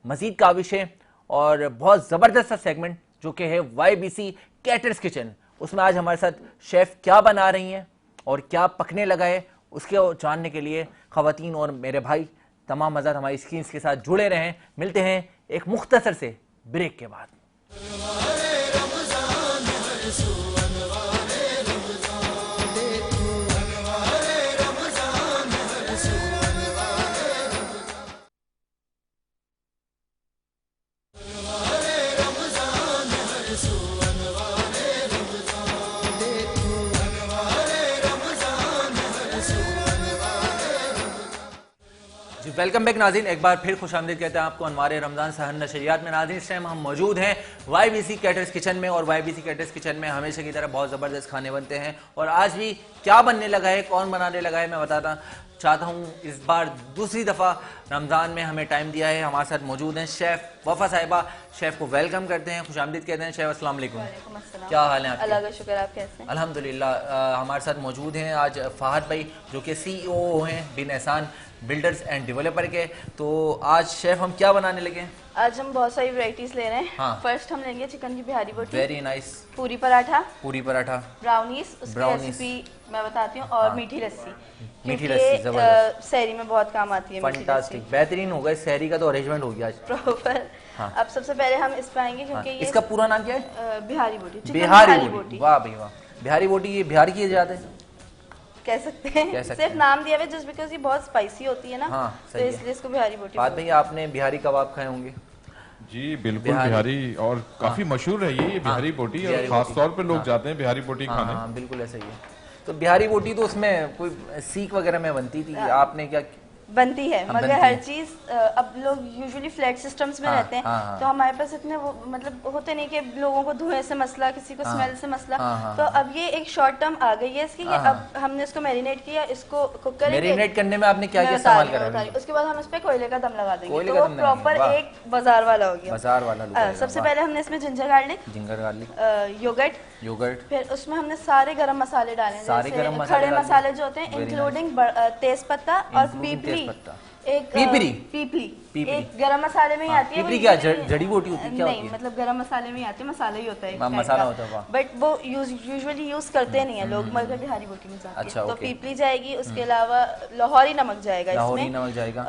मज़ीद काविशें और बहुत ज़बरदस्त सा सेगमेंट जो कि है YBC कैटर्स किचन। उसमें आज हमारे साथ शेफ़ क्या बना रही हैं और क्या पकने लगा है, उसके जानने के लिए ख़वातीन और मेरे भाई तमाम मज़ाद हमारी स्क्रीन्स के साथ जुड़े रहें। मिलते हैं एक मुख्तसर से ब्रेक के बाद। वेलकम बैक नाज़रीन, एक बार फिर खुशामदीद कहते हैं आपको अनवारे रमज़ान सहर नशरियात में। नाज़रीन, इस टाइम हम मौजूद हैं YBC कैटर्स किचन में और YBC कैटर्स किचन में हमेशा की तरह बहुत ज़बरदस्त खाने बनते हैं और आज भी क्या बनने लगा है, कौन बनाने लगा है, मैं बताता चाहता हूँ। इस बार दूसरी दफ़ा रमज़ान में हमें टाइम दिया है। हमारे साथ मौजूद हैं शेफ़ वफ़ा साहिबा। शेफ़ को वेलकम करते हैं, खुशामदीद कहते हैं। शेफ़ अस्सलाम वालेकुम, क्या हाल है आपके? अल्लाह का शुक्र, आप कैसे हैं? अल्हम्दुलिल्लाह। हमारे साथ मौजूद हैं आज फ़ाहद भाई जो कि CEO हैं बिन एहसान बिल्डर्स एंड डेवलपर के। तो आज शेफ़ हम क्या बनाने लगे हैं? आज हम बहुत सारी वैरायटीज ले रहे हैं। हाँ। फर्स्ट हम लेंगे चिकन की बिहारी बोटी, वेरी नाइस, पूरी पराठा, ब्राउनीज, उसकी रेसिपी मैं बताती हूँ, और मीठी लस्सी। मीठी लस्सी जबरदस्त, सहरी में बहुत काम आती है। फैंटास्टिक, बेहतरीन होगा। सहरी का तो अरेंजमेंट हो गया आज प्रॉपर। हाँ। अब सबसे पहले हम इस पे आएंगे क्योंकि ये इसका पूरा नाम क्या है? बिहारी बोटी, चिकन बिहारी बोटी। वाह भाई वाह, बिहारी बोटी ये बिहार की जात है, कह सकते हैं। सिर्फ नाम दिया हुआ है जस्ट बिकॉज ये बहुत स्पाइसी होती है ना, तो इसलिए इसको बिहारी बोटी। बात भाई, आपने बिहारी कबाब खाए होंगे? जी बिल्कुल, बिहारी और काफी मशहूर है ये बिहारी बोटी, और खास तौर पे लोग जाते हैं बिहारी बोटी खाने। बिल्कुल ऐसा ही है। तो बिहारी बोटी तो उसमें कोई सीख वगैरह में बनती थी, आपने क्या बनती है, मगर हर चीज अब लोग यूजुअली फ्लैट सिस्टम्स में रहते हैं, तो हमारे पास इतने वो मतलब होते नहीं कि लोगों को धुएं से मसला, किसी को स्मेल से मसला। तो अब ये एक शॉर्ट टर्म आ गई है इसकी कि अब हमने इसको मैरिनेट किया, इसको कुक करेंगे। मैरिनेट करने में आपने क्या क्या इस्तेमाल करा? उसके बाद हम इस पे कोयले का दम लगा देंगे, तो वो प्रॉपर एक बाजार वाला हो गया। बाजार वाला। सबसे पहले हमने इसमें जिंजर गार्लिक, योगर्ट, फिर उसमें हमने सारे गरम मसाले डाले, सारे गरम खड़े मसाले जो होते हैं, इंक्लूडिंग तेज पत्ता और पीपली, एक पीपली एक गरम मसाले में ही आती है। पीपली क्या जड़ी बूटी होती है? क्या नहीं, मतलब गरम मसाले में ही आती है, मसाला ही होता है, मसाला होता है, बट वो यूजुअली यूज करते नहीं है लोग, मगर बिहारी बोटी में जाती है। तो पीपली जाएगी, उसके अलावा लाहौरी नमक जाएगा इसमें,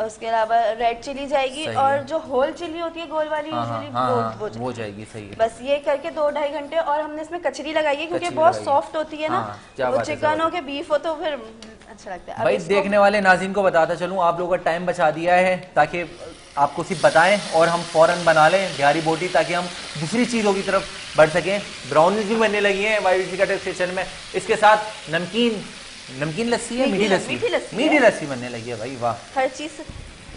उसके अलावा रेड चिली जाएगी, और जो होल चिली होती है गोल वाली यूजुअली वो जाएगी। सही है। बस ये करके 2-2.5 घंटे, और हमने इसमें कचरी लगाई है क्योंकि बहुत सॉफ्ट होती है ना, वो चिकन हो के बीफ हो तो फिर अच्छा लगता है। भाई देखने वाले नाज़रीन को बताता चलूं, आप लोगों का टाइम बचा दिया है ताकि आपको सिर्फ बताएं और हम फौरन बना लें बिहारी बोटी, ताकि हम दूसरी चीज़ों की तरफ बढ़ सकें। ब्राउनीज भी बनने लगी हैं वाइट का किचन में, इसके साथ नमकीन लस्सी है, मीठी लस्सी बनने लगी है। भाई वाह, हर चीज़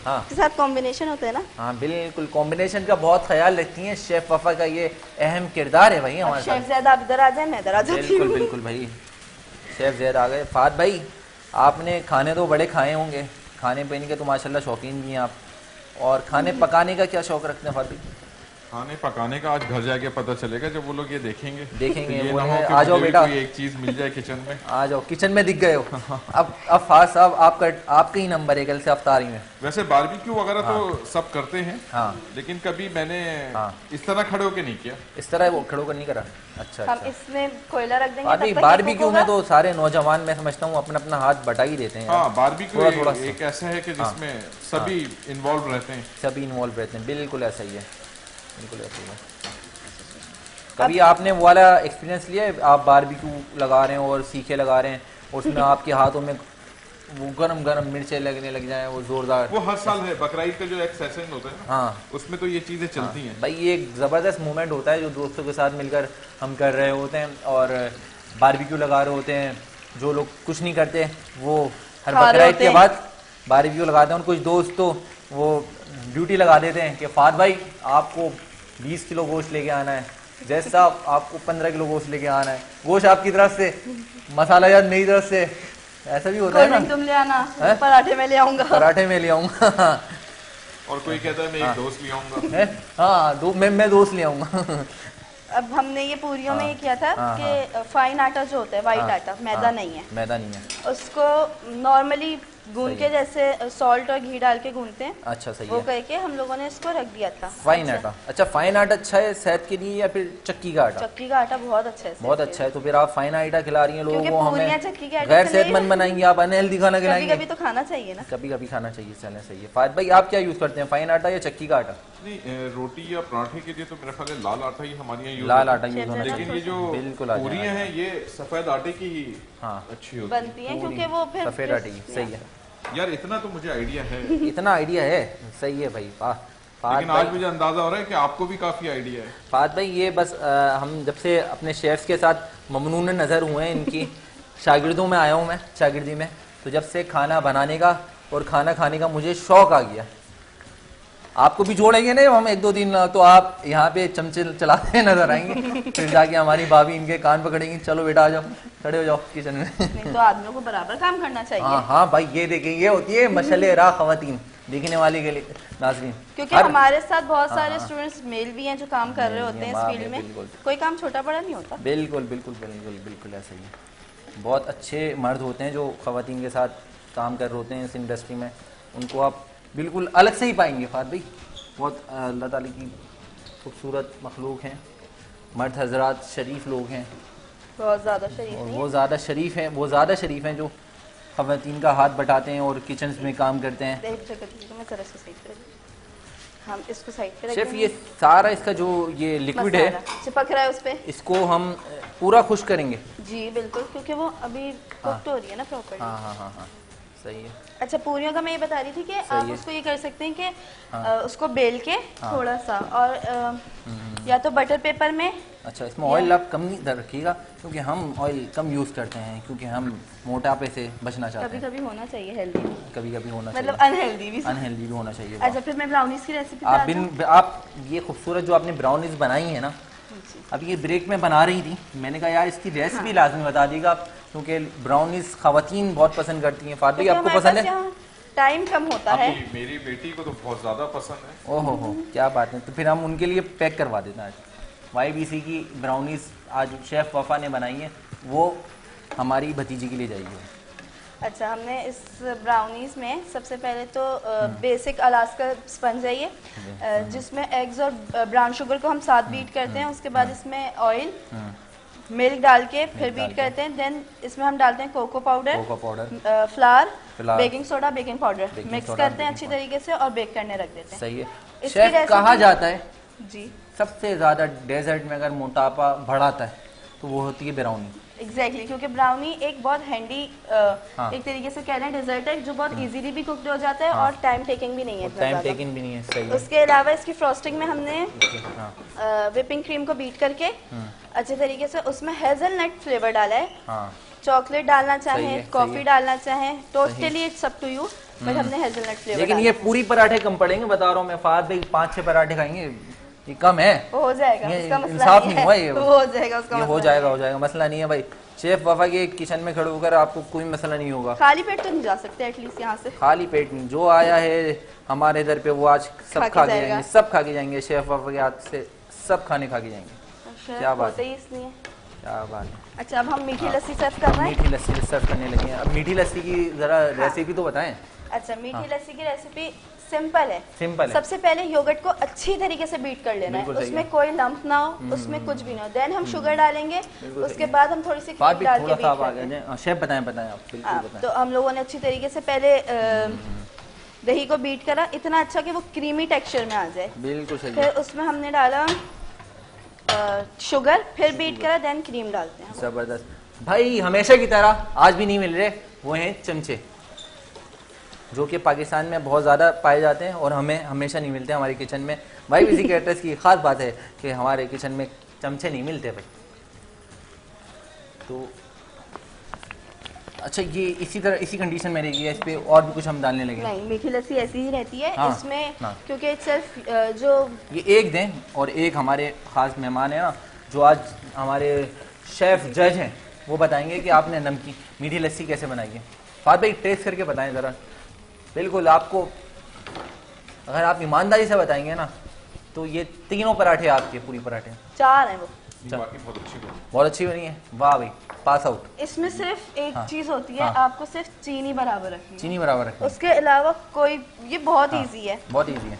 के साथ कॉम्बिनेशन होता है ना। हाँ बिल्कुल, कॉम्बिनेशन का बहुत ख्याल रखती हैं। शेफ वफा का ये अहम किरदार है भाई हमारे साथ। शेफ ज़ैद आप इधर आ जाए, मैं इधर आ जाती हूँ। बिल्कुल भाई, शेफ ज़ैद आ गए। फात भाई, आपने खाने तो बड़े खाए होंगे, खाने पीने के तो माशाल्लाह शौकीन भी हैं आप, और खाने पकाने का क्या शौक रखते हैं फात भाई? खाने पकाने का आज घर जाके पता चलेगा जब वो लोग ये देखेंगे। वो आ जाओ बेटा, एक चीज मिल जाए किचन में। आ जाओ, किचन में दिख गए हो। अब फात साहब आपका ही नंबर है कल से अफ्तारी में। वैसे बारबेक्यू वगैरह तो सब करते हैं, लेकिन कभी मैंने इस तरह खड़े होके नहीं किया। इस तरह वो खड़े होकर नहीं करा? अच्छा। हम इसमें कोयला रख देंगे। बारबेक्यू में तो सारे नौजवान मैं समझता हूँ अपना हाथ बटा ही देते हैं। हाँ, बारबेक्यू एक ऐसा है कि जिसमें सभी इन्वॉल्व रहते हैं। बिल्कुल ऐसा ही है, बिल्कुल ऐसा ही है। कभी आपने वो वाला एक्सपीरियंस लिया है, आप बारबेक्यू लगा रहे हैं और सीखे लगा रहे हैं, उसमें आपके हाथों में वो गरम मिर्चें लगने लग जाए, वो जोरदार? वो हर साल है, बकरीद का जो एक सेशन होता है ना, उसमें तो ये चीजें चलती हैं। भाई ये एक जबरदस्त मूवमेंट होता है जो दोस्तों के साथ मिलकर हम कर रहे होते हैं और बारबेक्यू लगा रहे होते हैं। जो लोग कुछ नहीं करते वो हर बकरीद के बाद बारबेक्यू लगाते हैं, और कुछ दोस्त तो वो ड्यूटी लगा देते हैं कि फात भाई आपको 20 किलो गोश्त लेके आना है, जैसे साहब आपको 15 किलो गोश्त लेके आना है, गोश्त आपकी तरफ से, मसाला याद मेरी तरफ से। ऐसा भी होता है ना, तुम ले आना, पराठे में ले आऊंगा। और कोई कहता है मैं एक दोस्त ले आऊंगा। हाँ, मैं दोस्त ले आऊंगा। अब हमने ये पूरियों में ये किया था कि फाइन आटा जो होता है, वाइट आटा, मैदा नहीं है, उसको नॉर्मली गूंद के जैसे सॉल्ट और घी डाल के गूंदते हैं। अच्छा, सही है। वो करके हम लोगों ने इसको रख दिया था। फाइन आटा? अच्छा, फाइन आटा अच्छा है सेहत के लिए या फिर चक्की का आटा? चक्की का आटा बहुत अच्छा है। बहुत अच्छा है। तो फिर आप फाइन आटा खिला रही हैं लोगों को, हमें चक्की के आटे गैर सेहतमंद बनाएंगे, आप अनहेल्दी खाना खिलाएंगे। कभी तो खाना चाहिए ना, कभी खाना चाहिए। चलें, सही है। फात भाई आप क्या यूज करते हैं, फाइन आटा या चक्की का आटा? नहीं, रोटी या पराठे के लिए तो मेरा ख्याल है लाल आटा ही हमारे यहाँ लाल आटा यूज होना, लेकिन ये जो पूरियां हैं ये सफेद आटे की ही अच्छी होती बनती हैं, क्योंकि वो फिर सफेद आटे की। सही है यार, इतना तो मुझे आइडिया है। इतना आइडिया है, सही है भाई। लेकिन आज मुझे अंदाजा हो रहा है कि आपको भी काफी आइडिया है। फात भाई ये बस हम जब से अपने शेफ्स के साथ ममनून नज़र हुए हैं, इनकी शागिर्दों में आया हूँ मैं, शागिर्दी में, तो जब से खाना बनाने का और खाना खाने का मुझे शौक आ गया। आपको भी जोड़ेंगे नहीं हम 1-2 दिन, तो आप यहाँ पे चमचे चलाते नजर आएंगे, फिर जाके हमारी भाभी इनके कान पकड़ेंगी, चलो बेटा आ जाओ, खड़े हो जाओ किचन में। नहीं तो आदमियों को बराबर काम करना चाहिए। हाँ भाई, ये देखें, ये होती है मशले राह खवातीन देखने वाले के लिए नाज़रीन, क्योंकि हमारे साथ बहुत सारे स्टूडेंट्स मेल भी हैं जो काम कर रहे होते हैं इस फील्ड में। कोई काम छोटा बड़ा नहीं होता। बिल्कुल ऐसा ही है। बहुत अच्छे मर्द होते हैं जो खवातीन के साथ काम कर रहे होते हैं इस इंडस्ट्री में, उनको आप बिल्कुल अलग से ही पाएंगे फात भाई। बहुत अल्लाह ताला की खूबसूरत मखलूक हैं, मर्द हजरात शरीफ लोग हैं, बहुत ज़्यादा शरीफ, और वो ज़्यादा शरीफ हैं जो ख़वातीन का हाथ बटाते हैं और किचन में काम करते हैं। हम इसको साइड पे शेफ, ये सारा इसका जो ये लिक्विड है चिपक रहा है उस पे, इसको हम पूरा खुश करेंगे? जी बिल्कुल, क्योंकि वो अभी कुक्ड हो रही है ना प्रॉपर्ली। हाँ, सही है। अच्छा, पूरियों का मैं ये बता रही थी कि आप उसको ये कर सकते हैं कि उसको बेल के थोड़ा सा, और या तो बटर पेपर में अच्छा, इसमें ऑयल आप कम नहीं रखिएगा क्योंकि हम ऑयल कम यूज़ करते हैं, क्योंकि हम मोटापे से बचना चाहते कभी हैं। कभी होना चाहिए हेल्दी, कभी कभी होना मतलब चाहिए, अनहेल्दी भी। अनहेल्दी भी होना चाहिए। अच्छा, फिर मैं ब्राउनीज की रेसिपी आप ये खूबसूरत जो आपने ब्राउनीज बनाई है ना, अब ये ब्रेक में बना रही थी, मैंने कहा यार इसकी रेसिपी लाजमी बता दीजिएगा, क्योंकि ब्राउनीज खवातीन बहुत पसंद करती हैं। फातिमा आपको पसंद है? टाइम कम होता है। मेरी बेटी को तो बहुत ज्यादा पसंद है। ओहो हो, क्या बात है। तो फिर हम उनके लिए पैक करवा देते हैं आज। YBC की ब्राउनीज आज शेफ़ वफ़ा ने बनाई है, वो हमारी भतीजी के लिए जाएगी। अच्छा, हमने इस ब्राउनीज में सबसे पहले तो बेसिक अलास्का स्पंज है ये, जिसमें एग्स और ब्राउन शुगर को हम साथ बीट करते हैं। उसके बाद इसमें ऑयल मिल्क डाल के फिर बीट करते हैं। देन इसमें हम डालते हैं cocoa powder, flour, baking soda, baking powder, mix करते हैं अच्छी तरीके से और बेक करने रख देते हैं। सही है। इसकी शेफ कहा जाता है जी, सबसे ज्यादा डेजर्ट में अगर मोटापा बढ़ाता है तो वो होती है ब्राउनी। एग्जैक्टली, क्योंकि ब्राउनी एक बहुत हैंडी एक तरीके से कह रहे हैं डेजर्ट है जो बहुत इजीली भी कुक्ड हो जाता है और टाइम टेकिंग भी नहीं है, टाइम टेकिंग भी नहीं है। सही है। उसके अलावा इसकी फ्रॉस्टिंग में हमने व्हिपिंग क्रीम को बीट करके अच्छे तरीके से उसमें हेजलनट फ्लेवर डाला है। चॉकलेट डालना चाहें, कॉफी डालना चाहें, totally it's up to you, but हमने हेजलनट फ्लेवर। लेकिन ये पूरी पराठे कम पड़ेंगे, बता रहा हूँ मैं। फाद भाई 5-6 पराठे खाएंगे, ये कम है। हो जाएगा, ये उसका मसला इंसाफ नहीं नहीं हुआ, है। ये हो जाएगा, उसका ये मसला हो जाएगा, मसला नहीं है भाई। शेफ वफा के किचन में खड़े होकर आपको कोई मसला नहीं होगा। खाली पेट तो नहीं जा सकते एटलीस्ट यहाँ से। खाली पेट नहीं, जो आया है हमारे इधर पे वो आज सब खा के जाएंगे, सब खा के जाएंगे। शेफ वफा के हाथ से सब खाने खा के जाएंगे। क्या बात है, इसलिए क्या बात है। अच्छा, अब हम मीठी लस्सी सर्व कर रहे हैं। मीठी लस्सी सर्व करने लगे हैं। अब मीठी लस्सी की जरा रेसिपी तो बताएं। अच्छा, मीठी लस्सी की रेसिपी सिंपल है। सिंपल है। सबसे पहले योगर्ट को अच्छी तरीके से बीट कर लेना है, उसमें कोई लंप ना हो, उसमें कुछ भी ना हो। देन हम शुगर डालेंगे, उसके बाद हम थोड़ी सी क्रीम डाल के बीट करते हैं। शेफ बताएं आप, बिल्कुल बताएं। तो हम लोगों ने अच्छी तरीके से पहले दही को बीट करा इतना अच्छा कि वो क्रीमी टेक्सचर में आ जाए। बिल्कुल सही। फिर उसमें हमने डाला शुगर, फिर बीट करा, देन क्रीम डालते हैं। जबरदस्त भाई, हमेशा की तरह आज भी नहीं मिल रहे वो हैं चमचे, जो कि पाकिस्तान में बहुत ज़्यादा पाए जाते हैं और हमें हमेशा नहीं मिलते हमारे किचन में। भाई किसी के एड्रेस की ख़ास बात है कि हमारे किचन में चमचे नहीं मिलते भाई। तो अच्छा, ये इसी तरह इसी कंडीशन में रहेगी, इस पे और भी कुछ हम डालने लगे? नहीं, मीठी लस्सी ऐसी ही रहती है। हाँ, इसमें हाँ। क्योंकि सिर्फ जो ये एक दें, और एक हमारे ख़ास मेहमान है ना जो आज हमारे शेफ़ जज हैं, वो बताएंगे कि आपने नमकीन मीठी लस्सी कैसे बनाई है। फात भाई टेस्ट करके बताएं ज़रा। बिल्कुल, आपको अगर आप ईमानदारी से बताएंगे ना तो ये तीनों पराठे आपके, पूरी पराठे 4 हैं वो। बहुत अच्छी बनी है, वाह भाई, पास आउट। इसमें सिर्फ एक चीज होती है, आपको सिर्फ चीनी बराबर रखनी है। चीनी बराबर रखनी है। उसके अलावा कोई, ये बहुत इजी है, बहुत इजी है।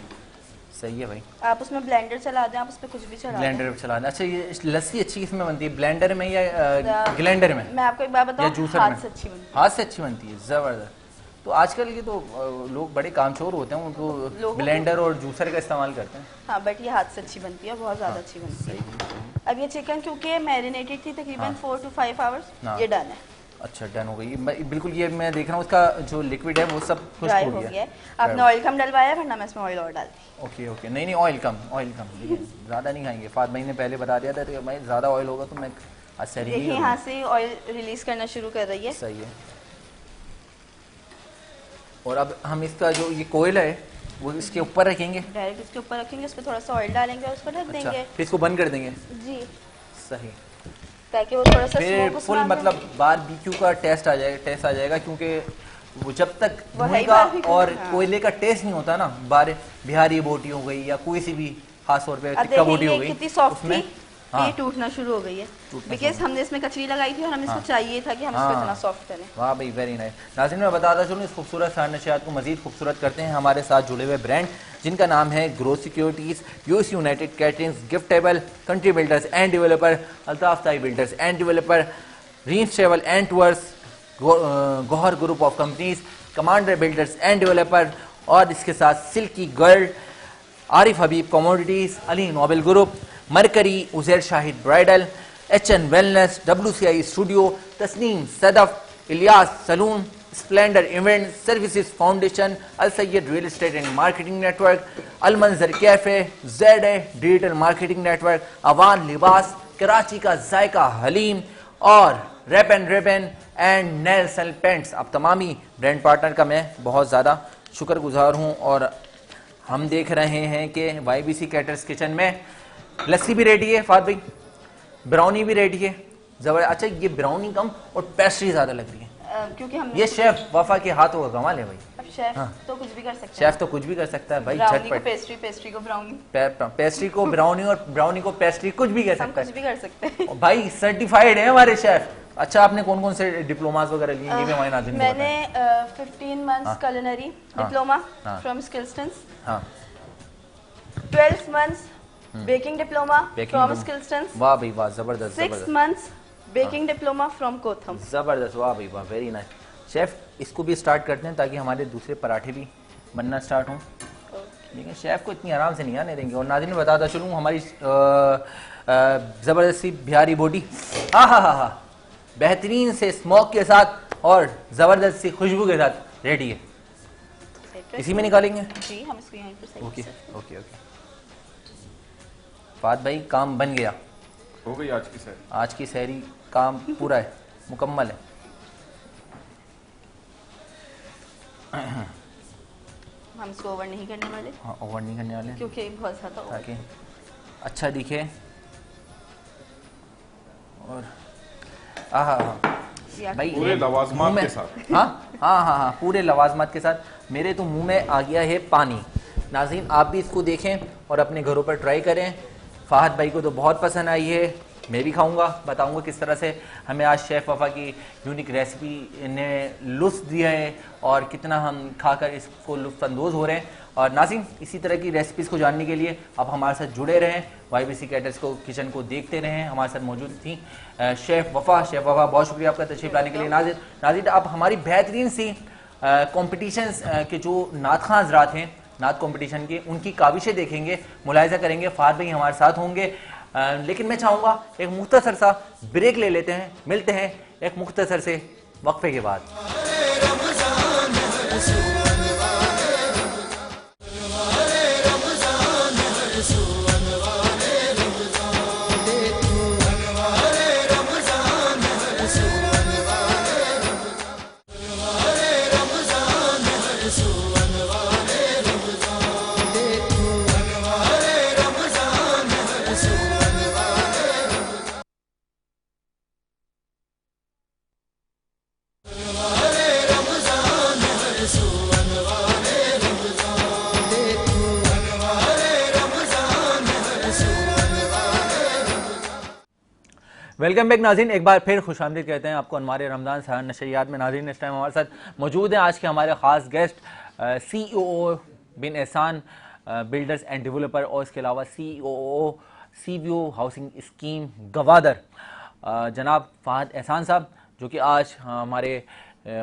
सही है भाई। आप उसमें ब्लेंडर चला दें, आप उस पर कुछ भी चला दें। ब्लेंडर पे चला दें। अच्छा, ये लस्सी अच्छी किसमें बनती है, ब्लेंडर में या ग्लेंडर में? मैं आपको एक बात बताऊं, जूसर हाथ में? से अच्छी बनती है। हाथ से अच्छी बनती है, जबरदस्त। तो आजकल के तो लोग बड़े कामचोर होते हैं, उनको ब्लेंडर और जूसर का इस्तेमाल करते हैं। हाँ, बट ये हाथ से अच्छी बनती है, बहुत ज्यादा अच्छी बनती है। अब ये चिकन क्योंकि मैरिनेटेड थी तकरीबन 4 to 5 आवर्स, ये डन है। अच्छा, डन हो गई बिल्कुल। ये मैं देख रहा हूँ इसका जो लिक्विड है वो सब ड्राई हो गया है। आपने ऑयल कम डलवाया, वरना मैं इसमें ऑयल और डालती। ओके ओके, नहीं ऑयल कम, ज़्यादा नहीं खाएंगे। फात भाई ने पहले बता दिया था तो भाई ज़्यादा ऑयल होगा तो मैं देखिए यहाँ से ऑयल रिलीज करना शुरू कर रही है। सही है। और अब हम इसका जो ये कोयल है वो इसके ऊपर रखेंगे, डायरेक्ट इसके ऊपर रखेंगे, उस पर थोड़ा सा ऑयल डालेंगे और उस पर ढक देंगे। फिर इसको बंद कर देंगे। जी, सही, ताकि वो थोड़ा सा फिर फुल मतलब बारबेक्यू का टेस्ट आ जाएगा, क्योंकि वो जब तक धुएं का और कोयले का टेस्ट नहीं होता ना, बिहारी बोटी हो गई या कोई सी भी खास तौर पे टिक्का बोटी हो गई, कितनी सॉफ्ट थी, हाँ, ये टूटना शुरू हो गई है बिकॉज हमने इसमें कचरी लगाई थी और हमें इसको चाहिए था कि हम इसको इतना सॉफ्ट करें। वाह भाई, वेरी नाइस। नाज़रीन, मैं बताता चलूँ, इस खूबसूरत सहर नशियात को मजीद खूबसूरत करते हैं हमारे साथ जुड़े हुए ब्रांड, जिनका नाम है grow securities, US united caterings, giftable, country builders and developer, Altaf Tai builders and developer, रीन्स travel and tours, Gauhar group of companies, commander builders and developer, और इसके साथ silky girl, Arif Habib commodities, Ali noble group, Mercury, Uzair Shahid bridal, HN wellness, WCI studio, Tasneem Sadaf, Ilyas salon, splendour event services foundation, Al Syed real estate and marketing network, Al Manzar cafe, ZA digital marketing network, Awan Libas, Karachi का जायका हलीम और wrap and ribbon and Nelson paints. अब तमामी ब्रांड पार्टनर का मैं बहुत ज़्यादा शुक्रगुजार हूँ। और हम देख रहे हैं कि YBC कैटर्स किचन में लस्सी भी रेडी है फाद भाई, ब्राउनी भी रेडी है जबरदस्त। अच्छा ये ब्राउनी कम और पेस्ट्री ज़्यादा लग रही है क्योंकि हम ये शेफ वफा के हाथों का कमाल है भाई। अब शेफ तो कुछ भी कर सकते हैं। शेफ तो कुछ भी कर सकता है भाई, ब्राउनी को झटपट पेस्ट्री, पेस्ट्री को ब्राउनी, पेस्ट्री को ब्राउनी और ब्राउनी को पेस्ट्री, कुछ भी कर हम सकता कुछ भी कर सकते हैं। है और भाई सर्टिफाइड है हमारे शेफ। अच्छा आपने कौन कौन से डिप्लोमास वगैरह लिए ये भी हमारे नाज़रीन को मैंने 15 मंथ्स culinary डिप्लोमा फ्रॉम स्किल्सटन्स, हाँ 12 months baking diploma Baking from diploma। स्किल्सटन्स, वाह भाई वाह, जबरदस्त 6 जबरदस्त months baking diploma from Kotham. जबरदस्त, वाह भाई वाह, वेरी नाइस। शेफ इसको भी स्टार्ट करते हैं ताकि हमारे दूसरे पराठे भी बनना स्टार्ट हों, लेकिन शेफ को इतनी आराम से नहीं आने देंगे। और नाज़रीन बताता चलूँ हमारी ज़बरदस्त सी बिहारी बोटी, हाँ बेहतरीन से स्मोक के साथ और ज़बरदस्त सी खुशबू के साथ रेडी है। इसी में निकालेंगे जी, हम इसको यहीं पर सही ओके कर सकते ओके ओके। फाद भाई काम बन गया, हो गई आज की सहरी। आज की सहरी काम पूरा है, मुकम्मल है। हैं। हम इसको ओवर नहीं करने वाले हाँ ओवर नहीं करने वाले क्योंकि बहुत ज़्यादा over ताकि अच्छा दिखे। और या भाई पूरे लवाजमात मुंह में- के साथ। हाँ पूरे लवाजमात के साथ। मेरे तो मुंह में आ गया है पानी। नाज़रीन आप भी इसको देखें और अपने घरों पर ट्राई करें। फाहद भाई को तो बहुत पसंद आई है, मैं भी खाऊंगा, बताऊंगा किस तरह से हमें आज शेफ़ वफा की यूनिक रेसिपी ने लुत्फ़ दिया है और कितना हम खाकर इसको लुत्फ़अंदोज़ हो रहे हैं। और नाज़रीन इसी तरह की रेसिपीज़ को जानने के लिए आप हमारे साथ जुड़े रहें, YBC कैटर्स को किचन को देखते रहें। हमारे साथ मौजूद थी शेफ़ वफा, बहुत शुक्रिया आपका तशरीफ़ लाने के लिए। नाज़रीन आप हमारी बेहतरीन सी कॉम्पिटिशन्स के जो नातखां हज़रात हैं, नात कॉम्पिटिशन के, उनकी काविशें देखेंगे, मुलाहिज़ा करेंगे। फाद भाई हमारे साथ होंगे, लेकिन मैं चाहूँगा एक मुख्तसर सा ब्रेक ले लेते हैं, मिलते हैं एक मुख्तसर से वक्फे के बाद। वेलकम बैक नाज़रीन, एक बार फिर खुशामदीद कहते हैं आपको अनवार रमज़ान सहार नशरियात में। नाज़रीन इस टाइम हमारे साथ मौजूद हैं आज के हमारे ख़ास गेस्ट CEO बिन एहसान बिल्डर्स एंड डेवलपर और इसके अलावा CEO CVO housing scheme Gwadar जनाब फ़ाहद एहसान साहब, जो कि आज हमारे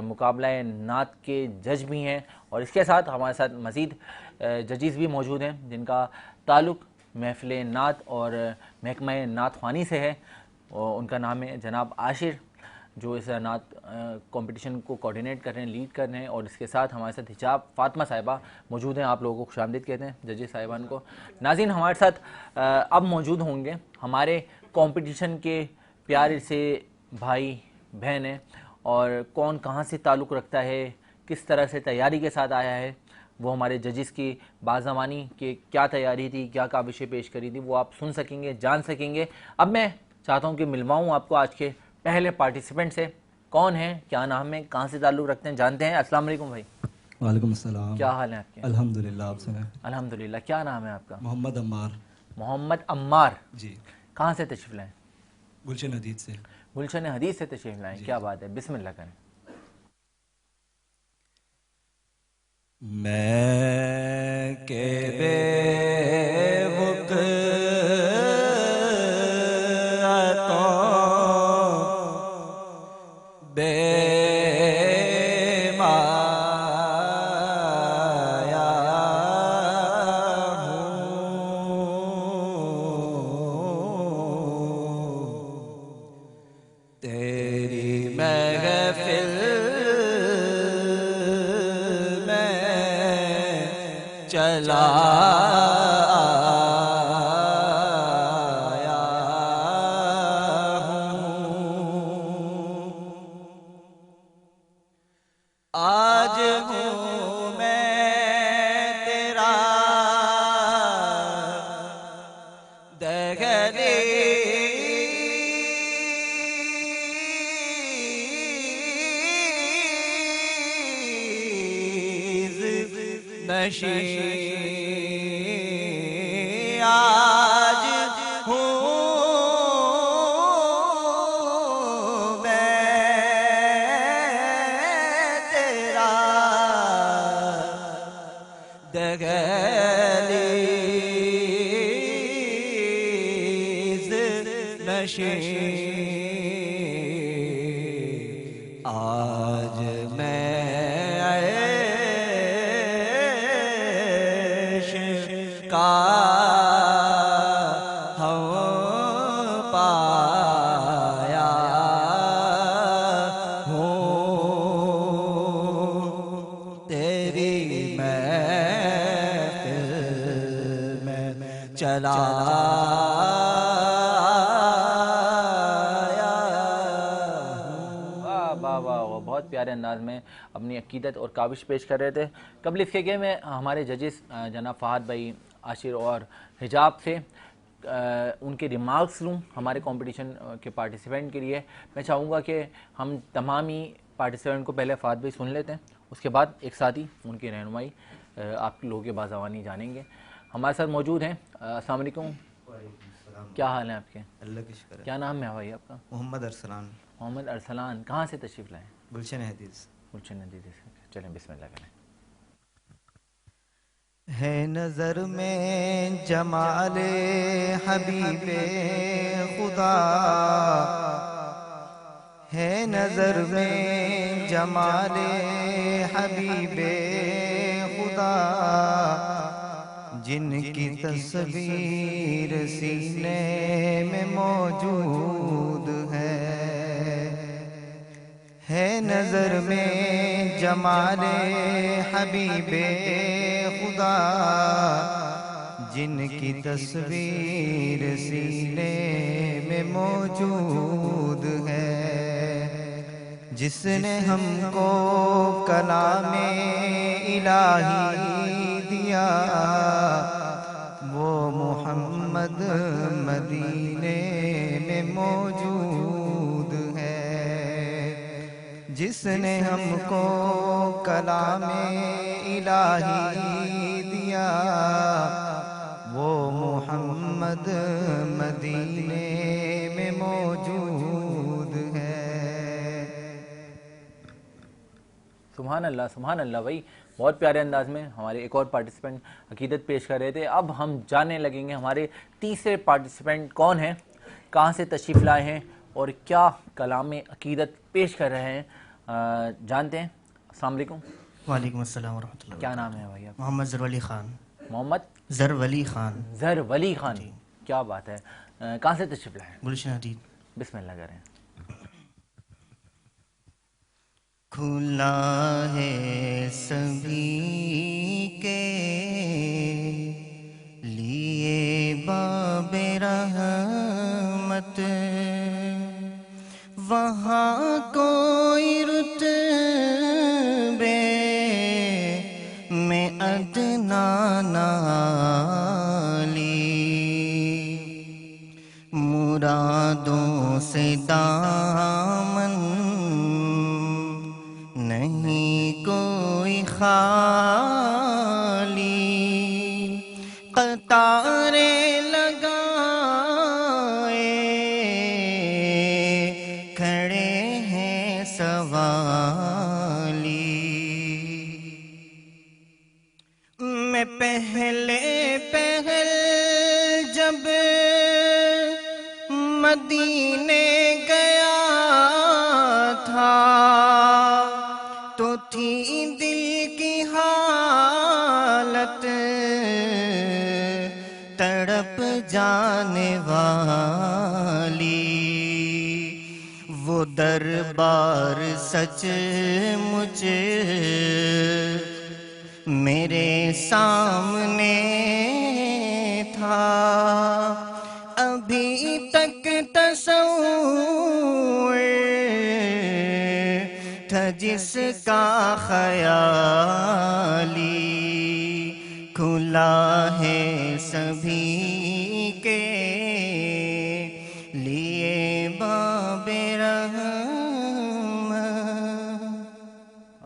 मुकाबला नात के जज भी हैं। और इसके साथ हमारे साथ मज़ीद जजेस भी मौजूद हैं जिनका ताल्लुक़ महफ़िल नात और महकमा नात ख़्वानी से है। और उनका नाम है जनाब आशिर, जो इस नात कंपटीशन को कोऑर्डिनेट कर रहे हैं, लीड कर रहे हैं। और इसके साथ हमारे साथ हिजाब फ़ातिमा साहिबा मौजूद हैं, आप लोगों को खुशामदीद कहते हैं जजेस साहिबान को। नाज़रीन हमारे साथ अब मौजूद होंगे हमारे कंपटीशन के प्यारे से भाई बहन हैं, और कौन कहाँ से ताल्लुक़ रखता है, किस तरह से तैयारी के साथ आया है, वो हमारे जजेस की बाज़मानी के क्या तैयारी थी, क्या काविशें पेश करी थी, वो आप सुन सकेंगे, जान सकेंगे। अब मैं चाहता हूँ कि मिलवाऊँ आपको आज के पहले पार्टिसिपेंट से। कौन है, क्या नाम है, कहाँ से ताल्लुक़ रखते हैं, जानते हैं। अस्सलाम वालेकुम भाई। वालेकुम अस्सलाम। क्या हाल है आपके? अल्हम्दुलिल्लाह, आप सुनाएं। अल्हम्दुलिल्लाह। क्या नाम है आपका? मोहम्मद अम्मार। मोहम्मद अम्मार। जी। कहाँ से तशरीफ़ लाएँ? गुलशन हदीद से। गुलशन हदीद से तशरीफ़ लाएँ, क्या बात है, बिस्मिल्लाह करें। मैं के बेवक चला आया नशी आज हूँ मैं तेरा दहलीज़ नशी आज मैं ऐश का हम पाया हूँ तेरी महफ़िल में चला वाह, बहुत प्यारे अंदाज में अपनी अकीदत और काविश पेश कर रहे थे। कबल इसके के में हमारे जजेस जनाब फ़हद भाई, आशिर और हिजाब से उनके रिमार्क्स लूँ हमारे कंपटीशन के पार्टिसिपेंट के लिए। मैं चाहूँगा कि हम तमाम ही पार्टिसिपेंट को पहले फ़हद भाई सुन लेते हैं, उसके बाद एक साथ ही उनकी रहनुमाई आप लोगों के बाज़ावानी जानेंगे। हमारे साथ मौजूद हैं। अस्सलाम वालेकुम, क्या हाल है आपके? अल्लाह की शुक्र है। क्या नाम है भाई आपका? मोहम्मद अरसलान। मोहम्मद अरसलान, कहाँ से तशरीफ़ लाए? गुलशन हदीस। गुलशन हदीस से। चलें बिस्मिल्लाह करें। है नजर में जमाले हबीबे खुदा, है नजर में जमाले हबीबे खुदा, जिनकी तस्वीर सीने में मौजूद है नजर में जमाले हबीबे खुदा, जिनकी तस्वीर सीने में मौजूद है, जिसने हमको कलामे इलाही दिया, वो मोहम्मद मदीने में मौजूद है, जिसने हमको कलामे इलाही दिया, वो मोहम्मद मदीने में मौजूद है। सुभान अल्लाह भाई, बहुत प्यारे अंदाज में हमारे एक और पार्टिसिपेंट अकीदत पेश कर रहे थे। अब हम जानने लगेंगे हमारे तीसरे पार्टिसिपेंट कौन हैं, कहाँ से तशरीफ़ लाए हैं और क्या कलाम अकीदत पेश कर रहे हैं। जानते हैं। अस्सलाम वालेकुम। वालेकुम अस्सलाम व रहमतुल्लाह। क्या नाम है भाई आपका? मोहम्मद ज़रवली ख़ान। मोहम्मद ज़रवली ख़ान। ज़रवली ख़ान, क्या बात है। कहाँ से तशरीफ़ लाए? गुलशन हदीस। बिस्मिल्लाह करें। खुला है सभी के लिए बाबे रहमत, वहाँ कोई रुतबे में अदना नाली, मुरादों से दामन नहीं कोई खाली, कतारे लगाए खड़े हैं सवाली, मैं पहले जब मदीने गया था, तो थी दिल की हालत तड़प जाने वाली, वो दरबार सच मुझे मेरे सामने था, अभी तक तस्वुर था जिसका ख़याली, खुला है सभी के लिए बाबे रहमत।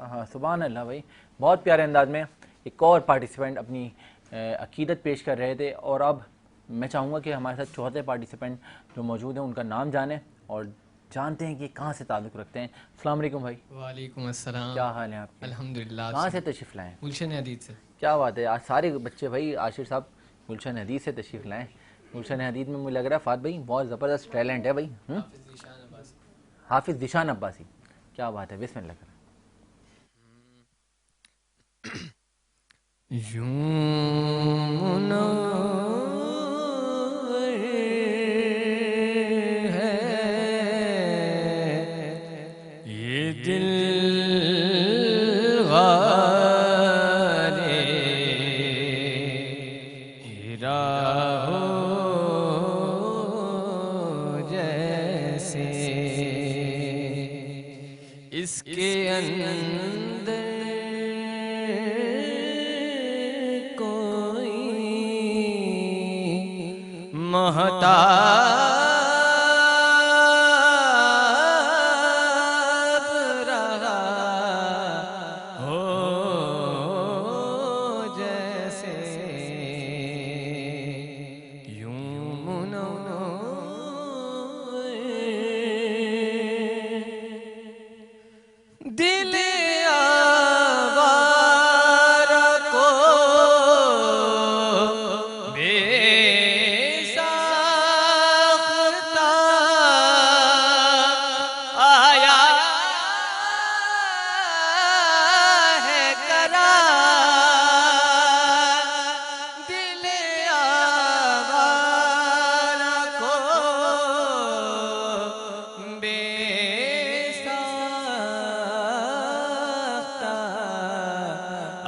हाँ, सुभान अल्लाह भाई, बहुत प्यारे अंदाज में एक और पार्टिसिपेंट अपनी अकीदत पेश कर रहे थे, और अब मैं चाहूँगा कि हमारे साथ चौथे पार्टिसिपेंट जो मौजूद हैं उनका नाम जानें और जानते हैं कि कहाँ से ताल्लुक़ रखते हैं। अस्सलाम वालेकुम भाई। वालेकुम अस्सलाम। क्या हाल है आपके? अल्हम्दुलिल्लाह। कहाँ से तशरीफ़ लाएँ? गुलशन हदीद से। क्या बात है, आज सारे बच्चे भाई आशिर साहब गुलशन हदीद से तशरीफ़ लाएँ। गुलशन हदीद में मुझे लग रहा है फ़ात भाई बहुत ज़बरदस्त टैलेंट है भाई। हाफिज़ ज़ीशान अब्बासी, क्या बात है, बिस्मिल्लाह करें। ये दिल वाले हीरा हो जैसे, इसके अंदर कोई महताब रहा हो जैसे, यूं दिल आवारा को बेसाख्ता आया है करार। दिल आवारा को बेसाख्ता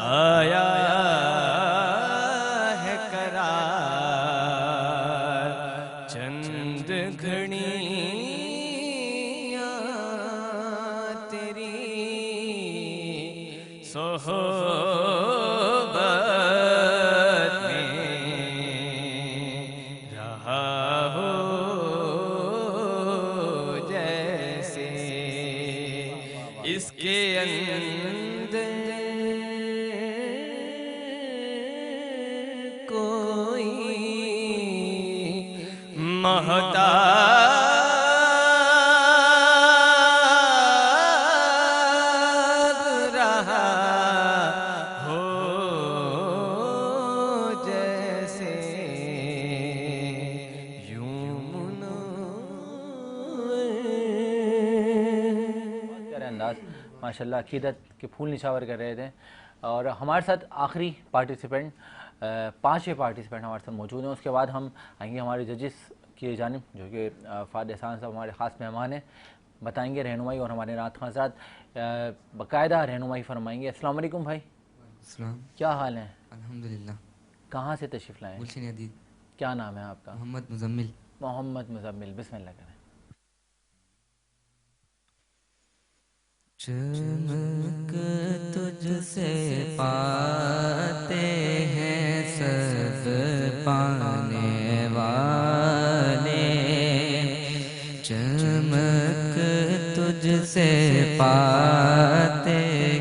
आया है करार। चंद घड़ियां तेरी सोहबत में रहा हो जैसे, इसके अंदर कोई महताब रहा हो जैसे, यूं प्यारे अंदाज, माशाल्लाह अकीदत के फूल निछावर कर रहे थे। और हमारे साथ आखिरी पार्टिसिपेंट, पाँचवें पार्टिसिपेंट हमारे साथ मौजूद हैं। उसके बाद हम आएंगे हमारे जजिस की जानिब, जो कि फ़ाद एहसान साहब हमारे ख़ास मेहमान हैं, बताएंगे रहनुमाई और हमारे नात खां साहब बाकायदा रहनुमाई फरमाएंगे। अस्सलाम वालेकुम भाई, अस्सलाम। क्या हाल है? अल्हम्दुलिल्लाह। कहाँ से तशरीफ़ लाए? गुलशन हदीद। क्या नाम है आपका? मोहम्मद मुजम्मिल। मोहम्मद मुजम्मिल, बिस्मिल्लाह करें। चमक तुझसे पाते हैं सब पाने वाले, चमक तुझसे पाते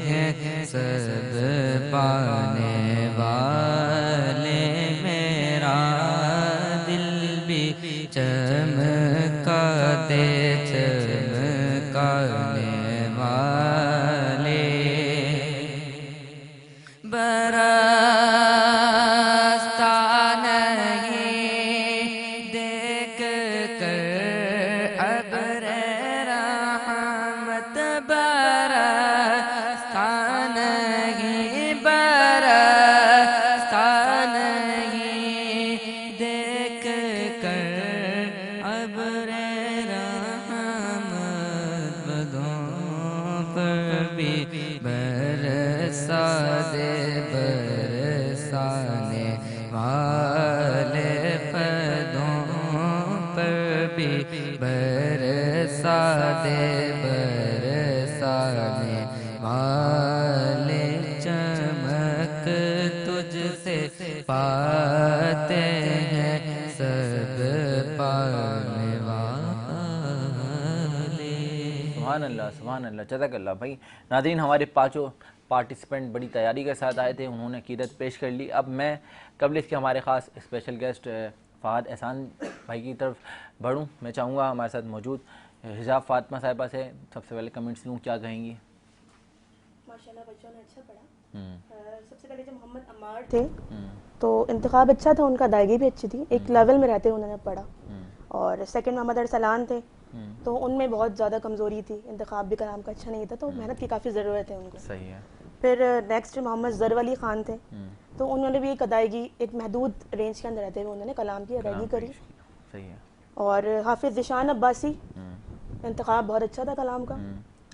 हैं सब पाने वाले। मेरा दिल भी चमका दे चमकाने वाले, बरसता नहीं देख कर अब्र रहमत, बरसता नहीं बरसता नहीं देख कर अब्र रहमत, बदों पर भी बरसा दे बरसाने वाले, पदों पर भी बरसा दे बरसाने वाले। चमक तुझसे पाते हैं सब पाने वाले। सुभान अल्लाह, सुभान अल्लाह, जज़ाकल्लाह भाई। नाज़रीन, हमारे पाँचों पार्टिसिपेंट बड़ी तैयारी के साथ आए थे, उन्होंने अकीदत पेश कर ली। अब मैं कबल इसके हमारे ख़ास स्पेशल गेस्ट फ़ाहद एहसान भाई की तरफ बढ़ूँ। मैं चाहूँगा हमारे साथ मौजूद हिजाब फ़ातिमा साहिबा से सबसे पहले कमेंट्स लूँ, क्या कहेंगी? माशाल्लाह बच्चों ने अच्छा पढ़ा। सबसे पहले जब मोहम्मद अम्मार थे तो इंतखाब अच्छा था, उनका अदायगी भी अच्छी थी, एक लेवल में रहते उन्होंने पढ़ा। और सेकंड मोहम्मद अरसलान थे तो उनमें बहुत ज़्यादा कमज़ोरी थी, इंतखाब भी कलाम का अच्छा नहीं था, तो मेहनत की काफ़ी ज़रूरत है उनको। सही है। फिर नेक्स्ट मोहम्मद ज़रव अली ख़ान थे तो उन्होंने भी एक अदायगी, एक महदूद रेंज के अंदर रहते हुए उन्होंने कलाम की अदायगी करी। सही है। और हाफिज़ ज़ीशान अब्बासी, इंतखाब बहुत अच्छा था कलाम का,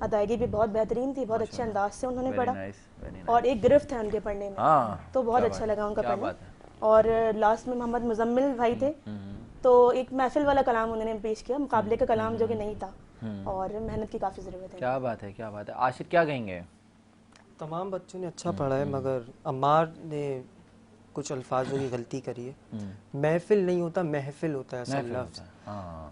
अदायगी भी बहुत बेहतरीन थी, बहुत अच्छे अंदाज से उन्होंने पढ़ा। और एक गिरफ्त है उनके पढ़ने में, तो बहुत अच्छा लगा उनका पढ़ना। और लास्ट में मोहम्मद मुजम्मिल भाई थे तो एक महफिल वाला कलाम उन्होंने पेश किया, मुकाबले का कलाम जो कि नहीं था, और मेहनत की काफ़ी ज़रूरत है। क्या बात है, क्या बात है। आशिक क्या कहेंगे? तमाम बच्चों ने अच्छा पढ़ा है, मगर अम्मार ने कुछ अल्फाजों की गलती करी है। महफिल नहीं होता, महफिल होता है असल लफ्ज़।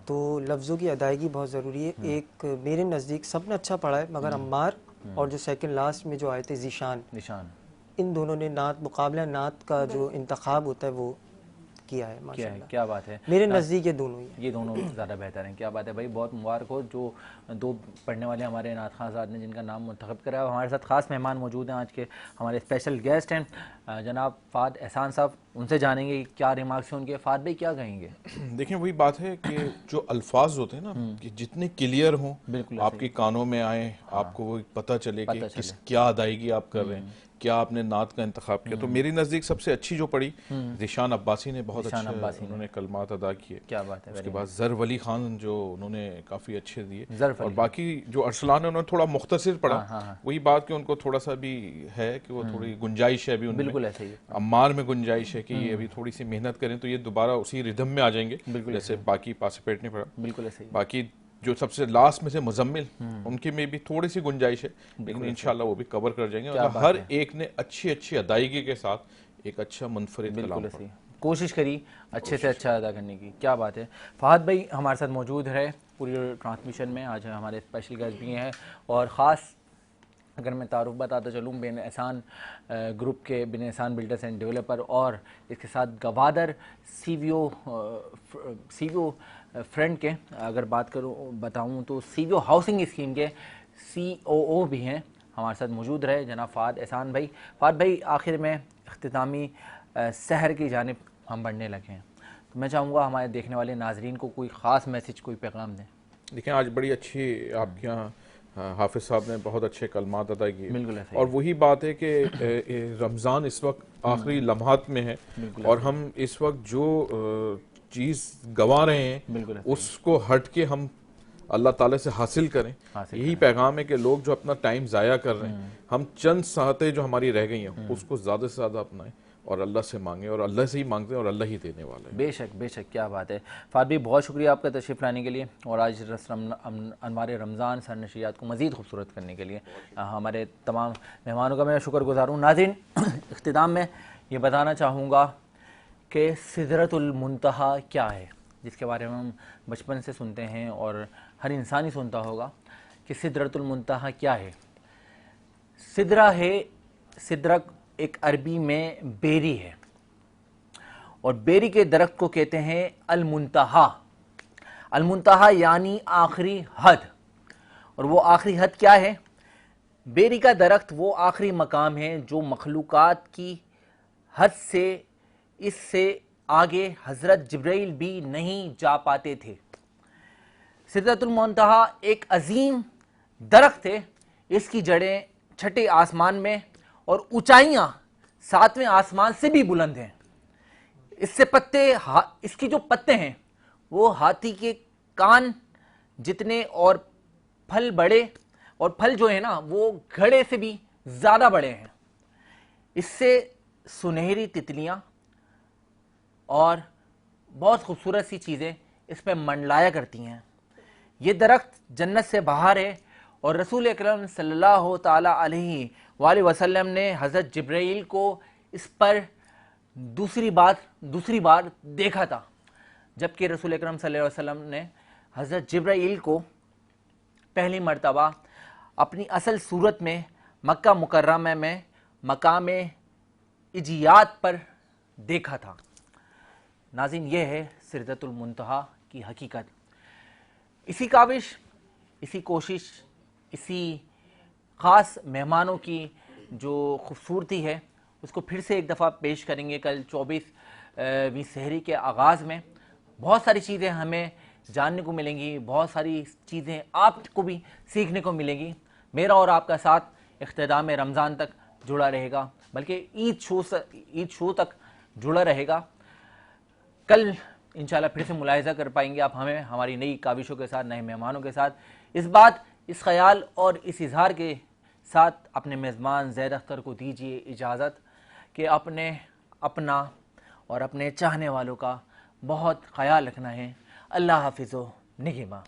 तो लफ्ज़ों की अदायगी बहुत ज़रूरी है। एक मेरे नज़दीक सब ने अच्छा पढ़ा है, मगर अम्मार और जो सेकंड लास्ट में जो आए थे ज़ीशान, इन दोनों ने नात, मुकाबला नात का जो इंतखाब होता है वो किया है माशाल्लाह। क्या बात है। मेरे नज़दीक ये दोनों ज़्यादा बेहतर हैं। क्या बात है भाई, बहुत मुबारक हो जो दो पढ़ने वाले हमारे नात खां साहब ने जिनका नाम मुंतखब करा है। हमारे साथ ख़ास मेहमान मौजूद हैं, आज के हमारे स्पेशल गेस्ट हैं जनाब फ़ाहद एहसान साहब। उनसे जानेंगे क्या रिमार्क्स हैं उनके। फ़ाहद भाई क्या कहेंगे? देखिए वही बात है कि जो अल्फाज होते हैं ना, कि जितने क्लियर हों, आपके कानों में आए, आपको वो पता चले कि किस क्या अदायगी आप कर रहे हैं, क्या आपने नात का इंतखाब किया। तो मेरी नज़दीक सबसे अच्छी जो पढ़ी ज़ीशान अब्बासी ने, बहुत अच्छा उन्होंने कलमात अदा किए। क्या बात है। उसके बाद ज़रव अली ख़ान जो उन्होंने काफ़ी अच्छे दिए, और बाकी जो अरसलान है उन्होंने थोड़ा मुख्तसर पढ़ा। वही बात कि उनको थोड़ा सा भी है कि वो थोड़ी गुंजाइश है अभी उनमें। बिल्कुल ऐसे ही अम्मार में गुंजाइश है कि ये अभी थोड़ी सी मेहनत करें तो ये दोबारा उसी रिदम में आ जाएंगे जैसे बाकी पासिपेट ने पढ़ा। बिल्कुल ऐसे ही। बाकी जो सबसे लास्ट में से मुजम्मिल, उनके में भी थोड़ी सी गुंजाइश है, लेकिन इंशाल्लाह वो भी कवर कर जाएंगे। और हर एक ने अच्छी अच्छी अदायगी के साथ एक अच्छा मुनफरिद कलाम पढ़ा, कोशिश करी अच्छे से अच्छा अदा करने की। क्या बात है। फ़ाहद भाई हमारे साथ मौजूद है पूरी ट्रांसमिशन में, आज हमारे स्पेशल गेस्ट भी हैं। और ख़ास अगर मैं तारुफ बताता चलूँ, बिन एहसान ग्रुप के, बिन एहसान बिल्डर्स एंड डेवलपर, और इसके साथ गवादर सीवीओ फ्रंट के अगर बात करूँ बताऊँ तो सीवीओ हाउसिंग स्कीम के COO भी हैं, हमारे साथ मौजूद रहे जनाब फ़ाहद एहसान भाई। फ़ाहद भाई आखिर में इख्तितामी सहर की जानिब हम बढ़ने लगे हैं, तो मैं चाहूँगा हमारे देखने वाले नाजरीन को कोई ख़ास मैसेज, कोई पैगाम दें। देखिए आज बड़ी अच्छी आपके यहाँ हाफिज़ साहब ने बहुत अच्छे कलमात अदा किए। बिल्कुल। और वही बात है कि रमज़ान इस वक्त आखिरी लम्हात में है, और हम इस वक्त जो चीज़ गंवा रहे हैं उसको हट के हम अल्लाह ताला से हासिल करें। यही पैगाम है कि लोग जो अपना टाइम ज़ाया कर रहे हैं, हम चंद सातें जो हमारी रह गई हैं उसको ज़्यादा से ज़्यादा अपनाएं और अल्लाह से मांगें, और अल्लाह से ही मांगते हैं और अल्लाह ही देने वाला है। बेशक बेशक, क्या बात है। फ़ाहद भाई बहुत शुक्रिया आपका तशरीफ़ लाने के लिए, और आज अनवार रमज़ान सरनशियात को मज़ीद खूबसूरत करने के लिए हमारे तमाम मेहमानों का मैं शुक्रगुज़ार हूँ। नाज़रीन, इख्तिताम में ये बताना चाहूँगा कि सिदरतुल मुंतहा क्या है, जिसके बारे में हम बचपन से सुनते हैं और हर इंसान ही सुनता होगा कि सिदरतुल मुंतहा क्या है। सिदरा है, सिदरक एक अरबी में बेरी है, और बेरी के दरख्त को कहते हैं अल-मुंतहा। अल-मुंतहा यानी आखिरी हद। और वो आखिरी हद क्या है? बेरी का दरख्त वो आखिरी मकाम है जो मखलूकात की हद से, इससे आगे हज़रत जिब्राइल भी नहीं जा पाते थे। सिदरतुल मुंतहा एक अजीम दरख्त है, इसकी जड़ें छठे आसमान में और ऊंचाइयां सातवें आसमान से भी बुलंद हैं। इससे पत्ते, इसकी जो पत्ते हैं वो हाथी के कान जितने, और फल बड़े, और फल जो है ना वो घड़े से भी ज्यादा बड़े हैं। इससे सुनहरी तितलियां और बहुत खूबसूरत सी चीजें इस पर मंडलाया करती हैं। ये दरख्त जन्नत से बाहर है, और रसूल अकरम सल्लल्लाहु ताला अलैहि वसल्लम ने हज़रत जिब्राइल को इस पर दूसरी बार देखा था, जबकि रसूल अकरम सल्लल्लाहु अलैहि वसल्लम ने हज़रत जिब्राइल को पहली मर्तबा अपनी असल सूरत में मक्का मुकर्रमा में मकाम इजियात पर देखा था। नाज़रीन, ये है सिरतुल मुंतहा की हकीकत। इसी काविश, इसी कोशिश, इसी ख़ास मेहमानों की जो खूबसूरती है उसको फिर से एक दफ़ा पेश करेंगे कल 24वीं सहरी के आगाज़ में। बहुत सारी चीज़ें हमें जानने को मिलेंगी, बहुत सारी चीज़ें आपको भी सीखने को मिलेंगी। मेरा और आपका साथ इख्तिताम रमज़ान तक जुड़ा रहेगा, बल्कि ईद शो तक जुड़ा रहेगा। कल इंशाल्लाह फिर से मुलाहिज़ा कर पाएंगे आप हमें हमारी नई काविशों के साथ, नए मेहमानों के साथ। इस बात, इस ख्याल और इस इजहार के साथ अपने मेज़बान ज़ैद अख्तर को दीजिए इजाज़त कि अपना और अपने चाहने वालों का बहुत ख्याल रखना है। अल्लाह हाफिज़ व निगहबान।